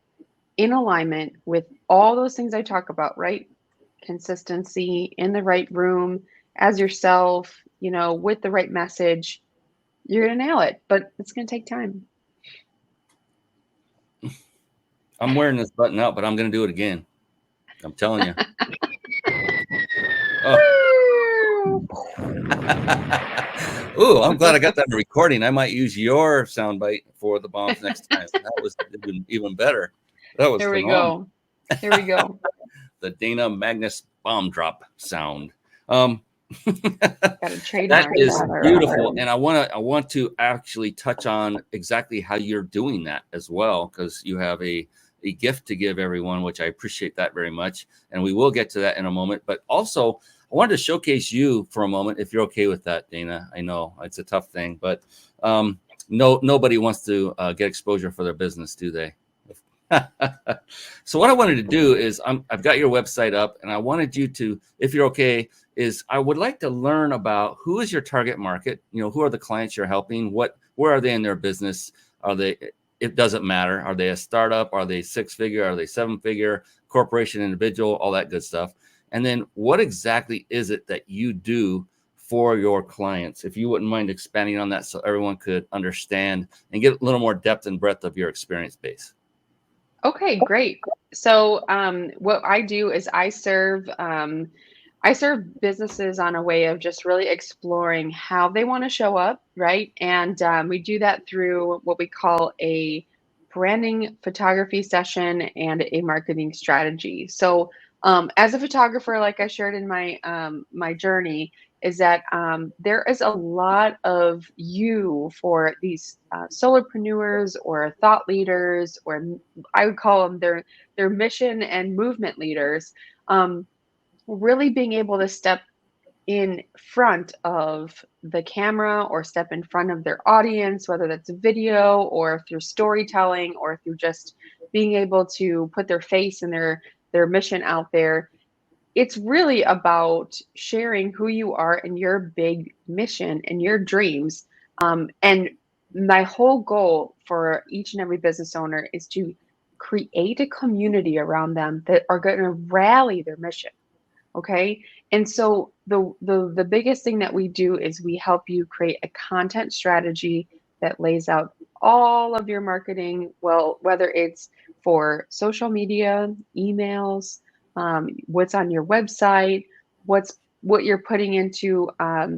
in alignment with all those things I talk about, right? Consistency, in the right room, as yourself, with the right message, you're going to nail it, but it's going to take time.
I'm wearing this button out, but I'm going to do it again. I'm telling you. Ooh, I'm glad I got that recording. I might use your soundbite for the bombs next time. That was even better. That was phenomenal.
Here we go.
The Dana Magnus bomb drop sound.
That
is beautiful, and I want to actually touch on exactly how you're doing that as well, because you have a gift to give everyone, which I appreciate that very much, and we will get to that in a moment. But also, I wanted to showcase you for a moment, if you're okay with that, Dana. I know it's a tough thing, but nobody wants to get exposure for their business, do they? So what I wanted to do is I've got your website up, and I wanted you to, if you're okay, is I would like to learn about who is your target market. Who are the clients you're helping? Where are they in their business? Are they? It doesn't matter. Are they a startup? Are they 6-figure? Are they 7-figure? Corporation, individual, all that good stuff. And then what exactly is it that you do for your clients? If you wouldn't mind expanding on that so everyone could understand and get a little more depth and breadth of your experience base.
Okay, great. So what I do is I serve businesses on a way of just really exploring how they want to show up, right? And we do that through what we call a branding photography session and a marketing strategy. So as a photographer, like I shared in my my journey, is that there is a lot of you for these solopreneurs or thought leaders, or I would call them their mission and movement leaders. Really being able to step in front of the camera or step in front of their audience, whether that's a video or through storytelling or through just being able to put their face and their mission out there. It's really about sharing who you are and your big mission and your dreams. And my whole goal for each and every business owner is to create a community around them that are going to rally their mission. Okay. And so the biggest thing that we do is we help you create a content strategy that lays out all of your marketing, well, whether it's for social media, emails, what's on your website, what you're putting into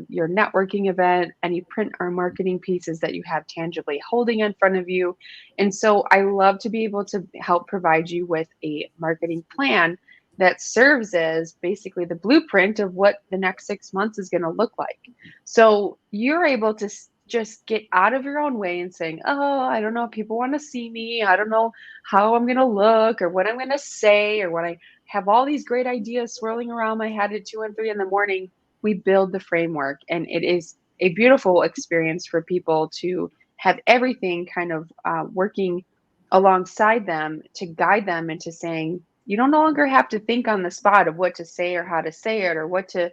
your networking event, any print or marketing pieces that you have tangibly holding in front of you. And so I love to be able to help provide you with a marketing plan that serves as basically the blueprint of what the next 6 months is going to look like. So you're able to just get out of your own way and saying, oh, I don't know if people want to see me. I don't know how I'm going to look or what I'm going to say or what I have all these great ideas swirling around my head at 2 and 3 in the morning. We build the framework, and it is a beautiful experience for people to have everything kind of working alongside them to guide them into saying, you don't no longer have to think on the spot of what to say or how to say it or what to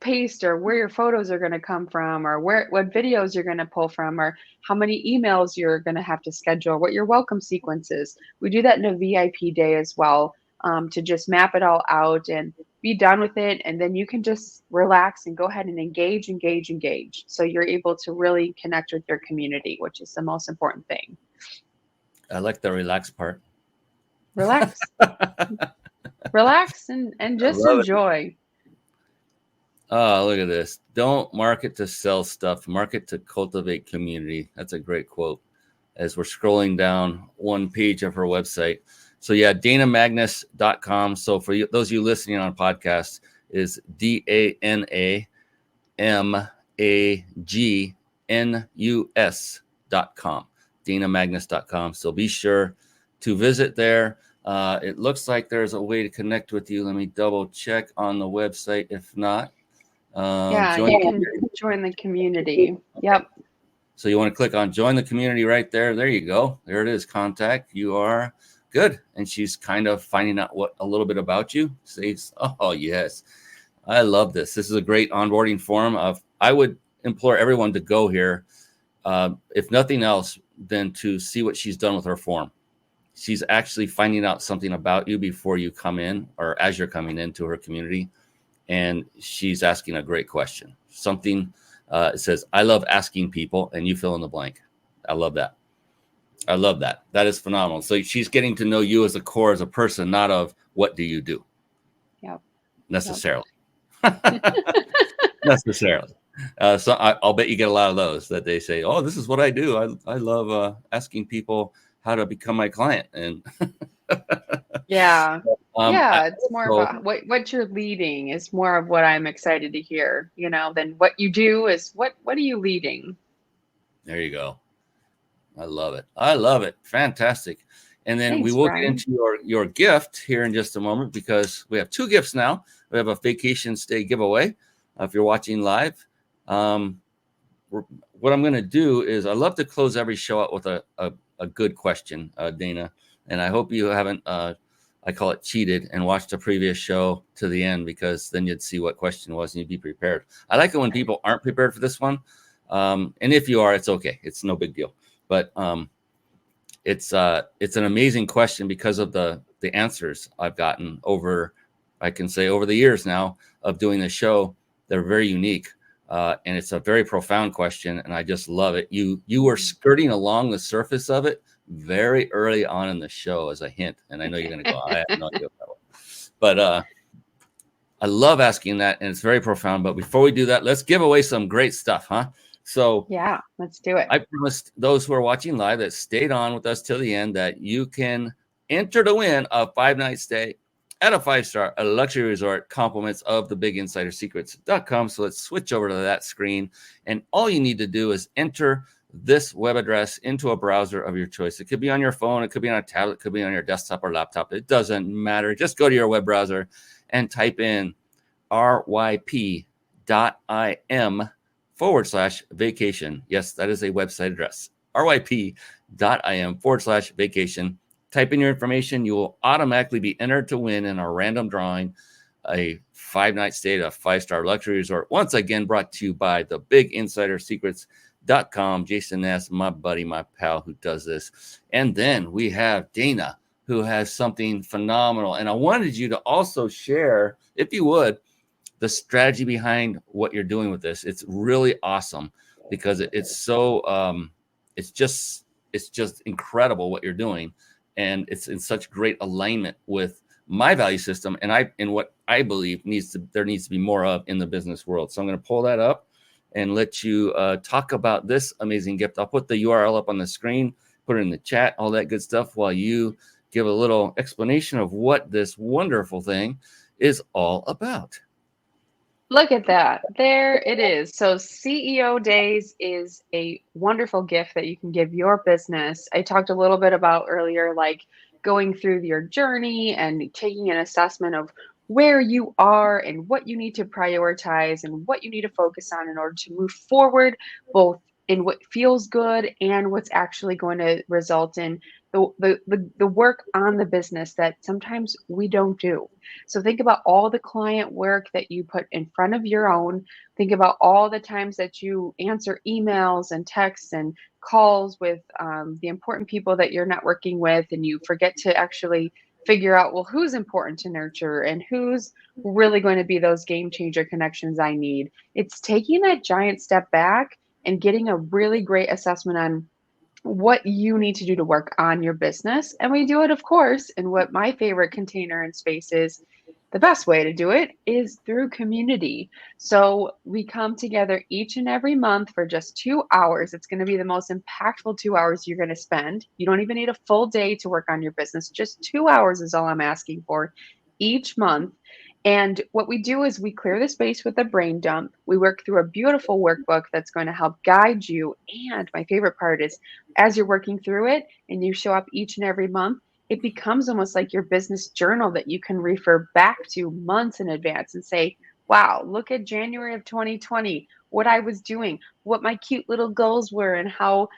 paste or where your photos are going to come from or what videos you're going to pull from or how many emails you're going to have to schedule, what your welcome sequence is. We do that in a VIP day as well, to just map it all out and be done with it. And then you can just relax and go ahead and engage. So you're able to really connect with your community, which is the most important thing.
I like the relax part.
Relax. Relax and just enjoy.
Oh, look at this. Don't market to sell stuff. Market to cultivate community. That's a great quote as we're scrolling down one page of her website. So yeah, danamagnus.com. So for you, those of you listening on podcasts, is DANAMAGNUS.com. danamagnus.com. So be sure to visit there. It looks like there's a way to connect with you. Let me double check on the website. If not,
you can join the community. Yep.
So you want to click on join the community right there. There you go. There it is. Contact. You are good. And she's kind of finding out a little bit about you. Says, oh yes, I love this. This is a great onboarding form. I would implore everyone to go here, if nothing else, than to see what she's done with her form. She's actually finding out something about you before you come in or as you're coming into her community. And she's asking a great question. Something it says, I love asking people, and you fill in the blank. I love that. I love that. That is phenomenal. So she's getting to know you as a core, as a person, not of what do you do.
Yep.
Necessarily. Yep. Necessarily. So I'll bet you get a lot of those that they say, oh, this is what I do. I love asking people how to become my client. And
yeah. It's more about what you're leading is more of what I'm excited to hear, than what you do is what are you leading?
There you go. I love it. I love it. Fantastic. And then we will get into your gift here in just a moment, because we have two gifts now. We have a vacation stay giveaway. If you're watching live, what I'm going to do is I love to close every show out with a good question, Dana. And I hope you haven't, I call it cheated, and watched the previous show to the end, because then you'd see what question was and you'd be prepared. I like it when people aren't prepared for this one. And if you are, it's okay. It's no big deal. But it's an amazing question because of the answers I've gotten over the years now of doing the show. They're very unique. And it's a very profound question, and I just love it. You were skirting along the surface of it very early on in the show as a hint, and I know you're going to go, I have no idea what that was. But I love asking that, and it's very profound. But before we do that, let's give away some great stuff, huh? So
yeah, let's do it.
I promised those who are watching live that stayed on with us till the end that you can enter to win a 5-night stay at a 5-star, a luxury resort, compliments of thebiginsidersecrets.com. So let's switch over to that screen. And all you need to do is enter this web address into a browser of your choice. It could be on your phone. It could be on a tablet. It could be on your desktop or laptop. It doesn't matter. Just go to your web browser and type in ryp.im/vacation. Yes, that is a website address. ryp.im/vacation. Type in your information. You will automatically be entered to win in a random drawing a 5-night stay at a 5-star luxury resort. Once again, brought to you by thebiginsidersecrets.com. Jason Ness, my buddy, my pal, who does this. And then we have Dana, who has something phenomenal. And I wanted you to also share, if you would, the strategy behind what you're doing with this. It's really awesome because it's so it's just incredible what you're doing. And it's in such great alignment with my value system and what I believe there needs to be more of in the business world. So I'm going to pull that up and let you talk about this amazing gift. I'll put the URL up on the screen, put it in the chat, all that good stuff, while you give a little explanation of what this wonderful thing is all about.
Look at that. There it is. So CEO Days is a wonderful gift that you can give your business. I talked a little bit about earlier, like going through your journey and taking an assessment of where you are and what you need to prioritize and what you need to focus on in order to move forward, both in what feels good and what's actually going to result in the work on the business that sometimes we don't do. So think about all the client work that you put in front of your own. Think about all the times that you answer emails and texts and calls with the important people that you're networking with, and you forget to actually figure out, well, who's important to nurture and who's really going to be those game changer connections I need. It's taking that giant step back and getting a really great assessment on what you need to do to work on your business. And we do it, of course, in what my favorite container and space is. The best way to do it is through community. So we come together each and every month for just 2 hours. It's going to be the most impactful 2 hours you're going to spend. You don't even need a full day to work on your business. Just 2 hours is all I'm asking for each month. And what we do is we clear the space with a brain dump. We work through a beautiful workbook that's going to help guide you. And my favorite part is as you're working through it and you show up each and every month, it becomes almost like your business journal that you can refer back to months in advance and say, wow, look at January of 2020, what I was doing, what my cute little goals were, and how,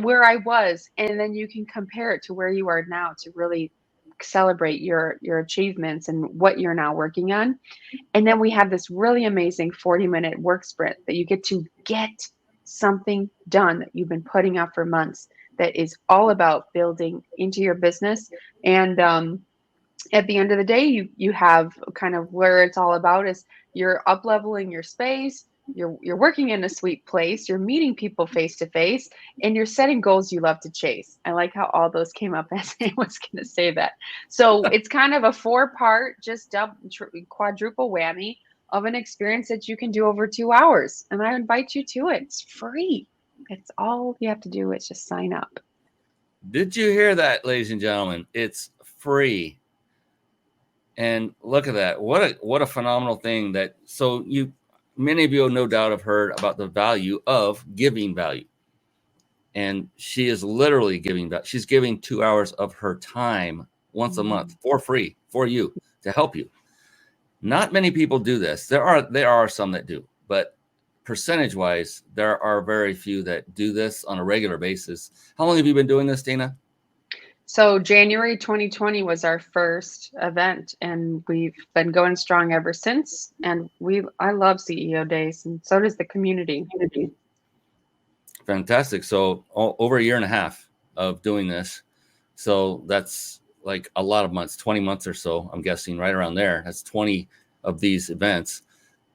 where I was. And then you can compare it to where you are now to really celebrate your achievements and what you're now working on. And then we have this really amazing 40-minute work sprint that you get something done that you've been putting off for months, that is all about building into your business. And at the end of the day, you have kind of where it's all about is you're up leveling your space, you're working in a sweet place, you're meeting people face to face, and you're setting goals you love to chase. I like how all those came up as I was going to say that. So it's kind of a 4-part, just quadruple whammy of an experience that you can do over 2 hours. And I invite you to it. It's free. It's all you have to do is just sign up.
Did you hear that, ladies and gentlemen? It's free. And look at that. What a phenomenal thing that, so many of you no doubt have heard about the value of giving value. And she is literally giving that. She's giving 2 hours of her time once a month for free for you to help you. Not many people do this. There are some that do, but percentage wise, there are very few that do this on a regular basis. How long have you been doing this, Dana?
So January 2020 was our first event, and we've been going strong ever since. And I love CEO Days, and so does the community.
Fantastic. So over a year and a half of doing this. So that's like a lot of months, 20 months or so, I'm guessing, right around there. That's 20 of these events.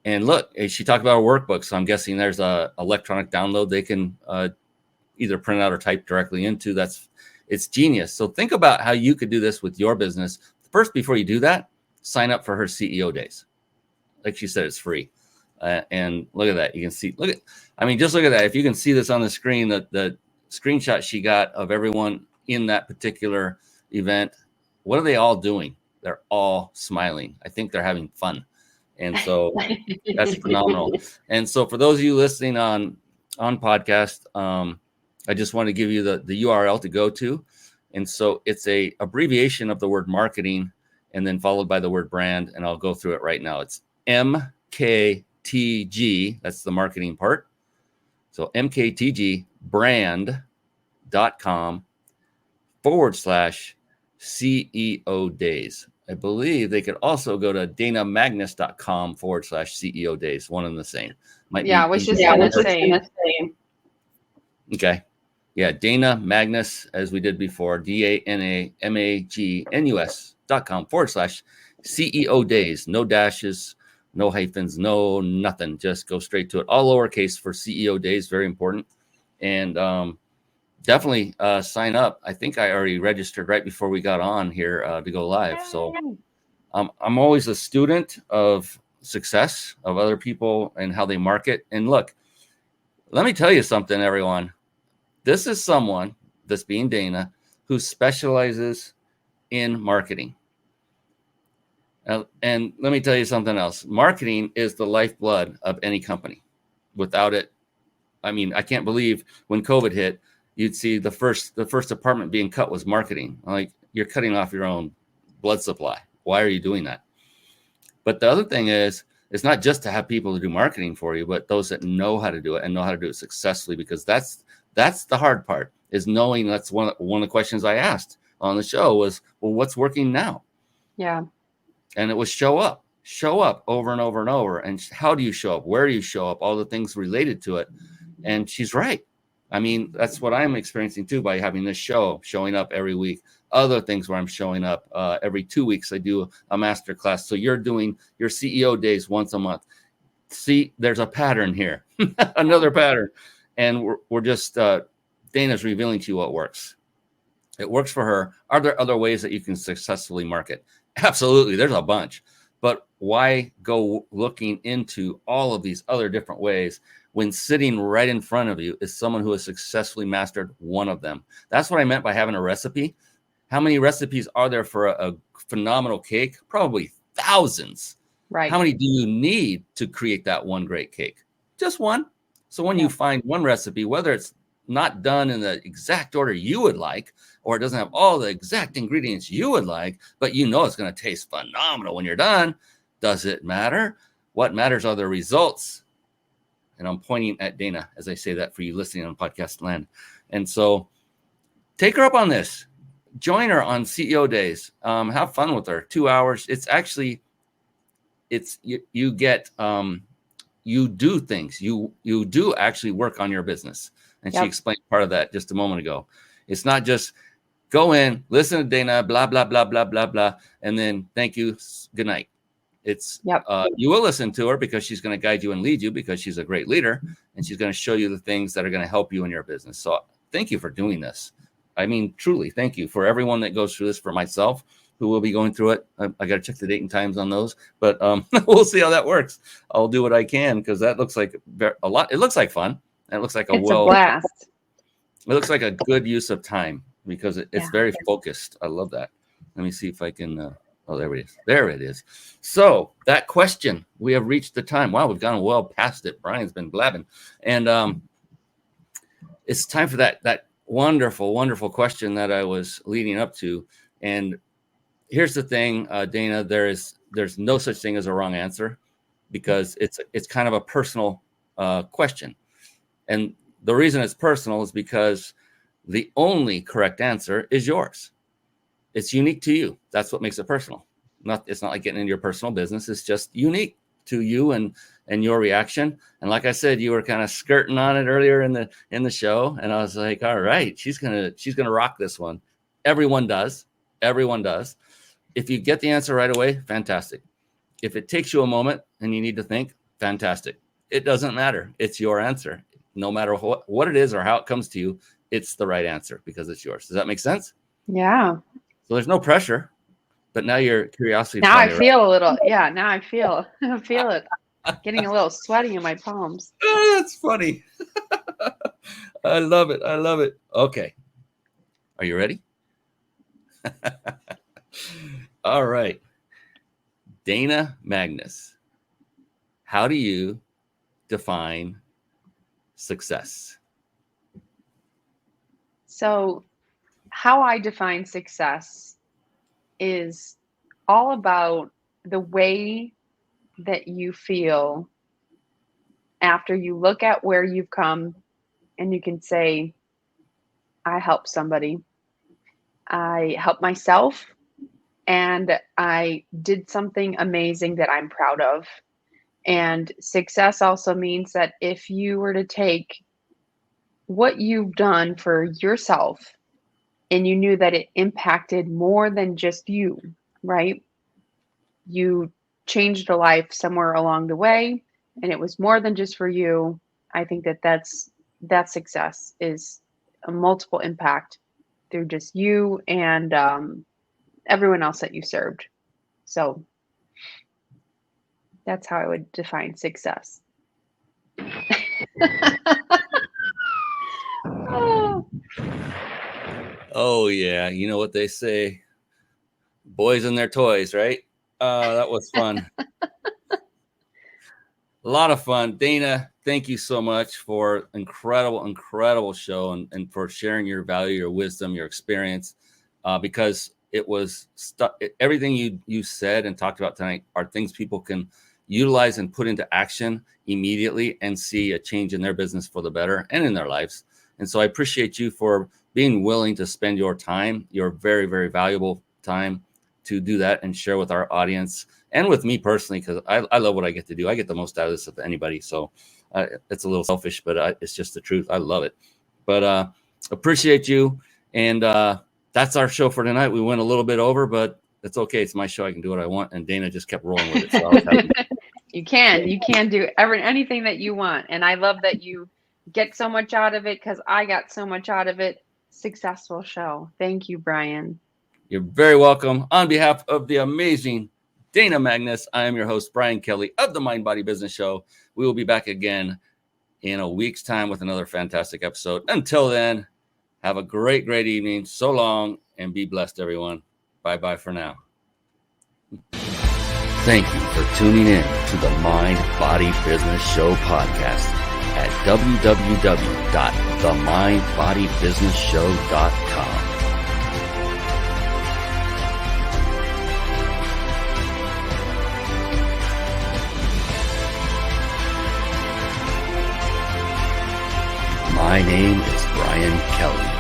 And look, she talked about a workbook. So I'm guessing there's a electronic download they can either print out or type directly into. It's genius. So think about how you could do this with your business. First, before you do that, sign up for her CEO Days. Like she said, it's free. And look at that. You can see, just look at that. If you can see this on the screen, the screenshot she got of everyone in that particular event, what are they all doing? They're all smiling. I think they're having fun. And so that's phenomenal. And so for those of you listening on podcast, I just want to give you the URL to go to. And so it's a abbreviation of the word marketing and then followed by the word brand. And I'll go through it right now. It's MKTG. That's the marketing part. So MKTG brand.com/CEO Days. I believe they could also go to danamagnus.com/CEO Days. One and the same.
I was just going to say.
Okay. Yeah, Dana Magnus, as we did before, DanaMagnus.com/CEO Days. No dashes, no hyphens, no nothing. Just go straight to it. All lowercase for CEO Days. Very important. And definitely sign up. I think I already registered right before we got on here to go live. So I'm always a student of success of other people and how they market. And look, let me tell you something, everyone. This is someone, this being Dana, who specializes in marketing. And let me tell you something else. Marketing is the lifeblood of any company. Without it, I can't believe when COVID hit, you'd see the first department being cut was marketing. Like, you're cutting off your own blood supply. Why are you doing that? But the other thing is, it's not just to have people to do marketing for you, but those that know how to do it and know how to do it successfully, because that's the hard part, is knowing. That's one of the questions I asked on the show was, well, what's working now?
Yeah.
And it was show up over and over and over. And how do you show up? Where do you show up? All the things related to it. And she's right. I mean, that's what I'm experiencing too by having this show, showing up every week. Other things where I'm showing up every 2 weeks, I do a master class. So you're doing your CEO days once a month. See, there's a pattern here, another pattern. And we're just, Dana's revealing to you what works. It works for her. Are there other ways that you can successfully market? Absolutely. There's a bunch. But why go looking into all of these other different ways when sitting right in front of you is someone who has successfully mastered one of them? That's what I meant by having a recipe. How many recipes are there for a phenomenal cake? Probably thousands.
Right.
How many do you need to create that one great cake? Just one. So when you find one recipe, whether it's not done in the exact order you would like, or it doesn't have all the exact ingredients you would like, but you know it's going to taste phenomenal when you're done, does it matter? What matters are the results. And I'm pointing at Dana as I say that for you listening on podcast land. And so take her up on this. Join her on CEO days. Have fun with her. 2 hours. It's actually, you get, you do things. You do actually work on your business. And she explained part of that just a moment ago. It's not just go in, listen to Dana, blah, blah, blah, blah, blah, blah, and then thank you, good night. It's you will listen to her because she's going to guide you and lead you because she's a great leader, and she's going to show you the things that are going to help you in your business. So thank you for doing this. I mean, truly, thank you for everyone that goes through this, for myself, who will be going through it. I got to check the date and times on those, but we'll see how that works. I'll do what I can because that looks like a lot. It looks like fun. And it looks like
a blast.
It looks like a good use of time because it's very focused. I love that. Let me see if I can. Oh, there it is. There it is. So that question, we have reached the time. Wow, we've gone well past it. Brian's been blabbing. And it's time for that wonderful, wonderful question that I was leading up to. And here's the thing, Dana, there's no such thing as a wrong answer because it's kind of a personal question. And the reason it's personal is because the only correct answer is yours. It's unique to you. That's what makes it personal. It's not like getting into your personal business. It's just unique to you and your reaction. And like I said, you were kind of skirting on it earlier in the show. And I was like, all right, she's gonna rock this one. Everyone does. Everyone does. If you get the answer right away, fantastic. If it takes you a moment and you need to think, fantastic. It doesn't matter. It's your answer. No matter what it is or how it comes to you, it's the right answer because it's yours. Does that make sense?
Yeah.
So there's no pressure, but now your curiosity.
Now I feel a little. Yeah. Now I feel it. Getting a little sweaty in my palms.
Oh, that's funny. I love it. I love it. Okay. Are you ready? All right. Dana Magnus, how do you define success?
So how I define success is all about the way that you feel after you look at where you've come and you can say, I helped somebody, I helped myself, and I did something amazing that I'm proud of. And success also means that if you were to take what you've done for yourself and you knew that it impacted more than just you, right? You changed a life somewhere along the way and it was more than just for you. I think that success is a multiple impact through just you and everyone else that you served. So that's how I would define success.
Oh, yeah. You know what they say? Boys and their toys, right? That was fun. A lot of fun. Dana, thank you so much for incredible show and for sharing your value, your wisdom, your experience. Because it was everything you said and talked about tonight are things people can utilize and put into action immediately and see a change in their business for the better and in their lives. And so I appreciate you for being willing to spend your time, your very, very valuable time, to do that and share with our audience and with me personally, because I love what I get to do. I get the most out of this of anybody. So it's a little selfish, but it's just the truth. I love it. But appreciate you. And that's our show for tonight. We went a little bit over, but it's okay. It's my show. I can do what I want. And Dana just kept rolling with it. So I was happy.
You can do anything that you want. And I love that you get so much out of it, because I got so much out of it. Successful show. Thank you, Brian.
You're very welcome. On behalf of the amazing Dana Magnus, I am your host, Brian Kelly of the Mind Body Business Show. We will be back again in a week's time with another fantastic episode. Until then, have a great, great evening. So long, and be blessed, everyone. Bye-bye for now. Thank you for tuning in to the Mind Body Business Show podcast at www.themindbodybusinessshow.com. My name is Brian Kelly.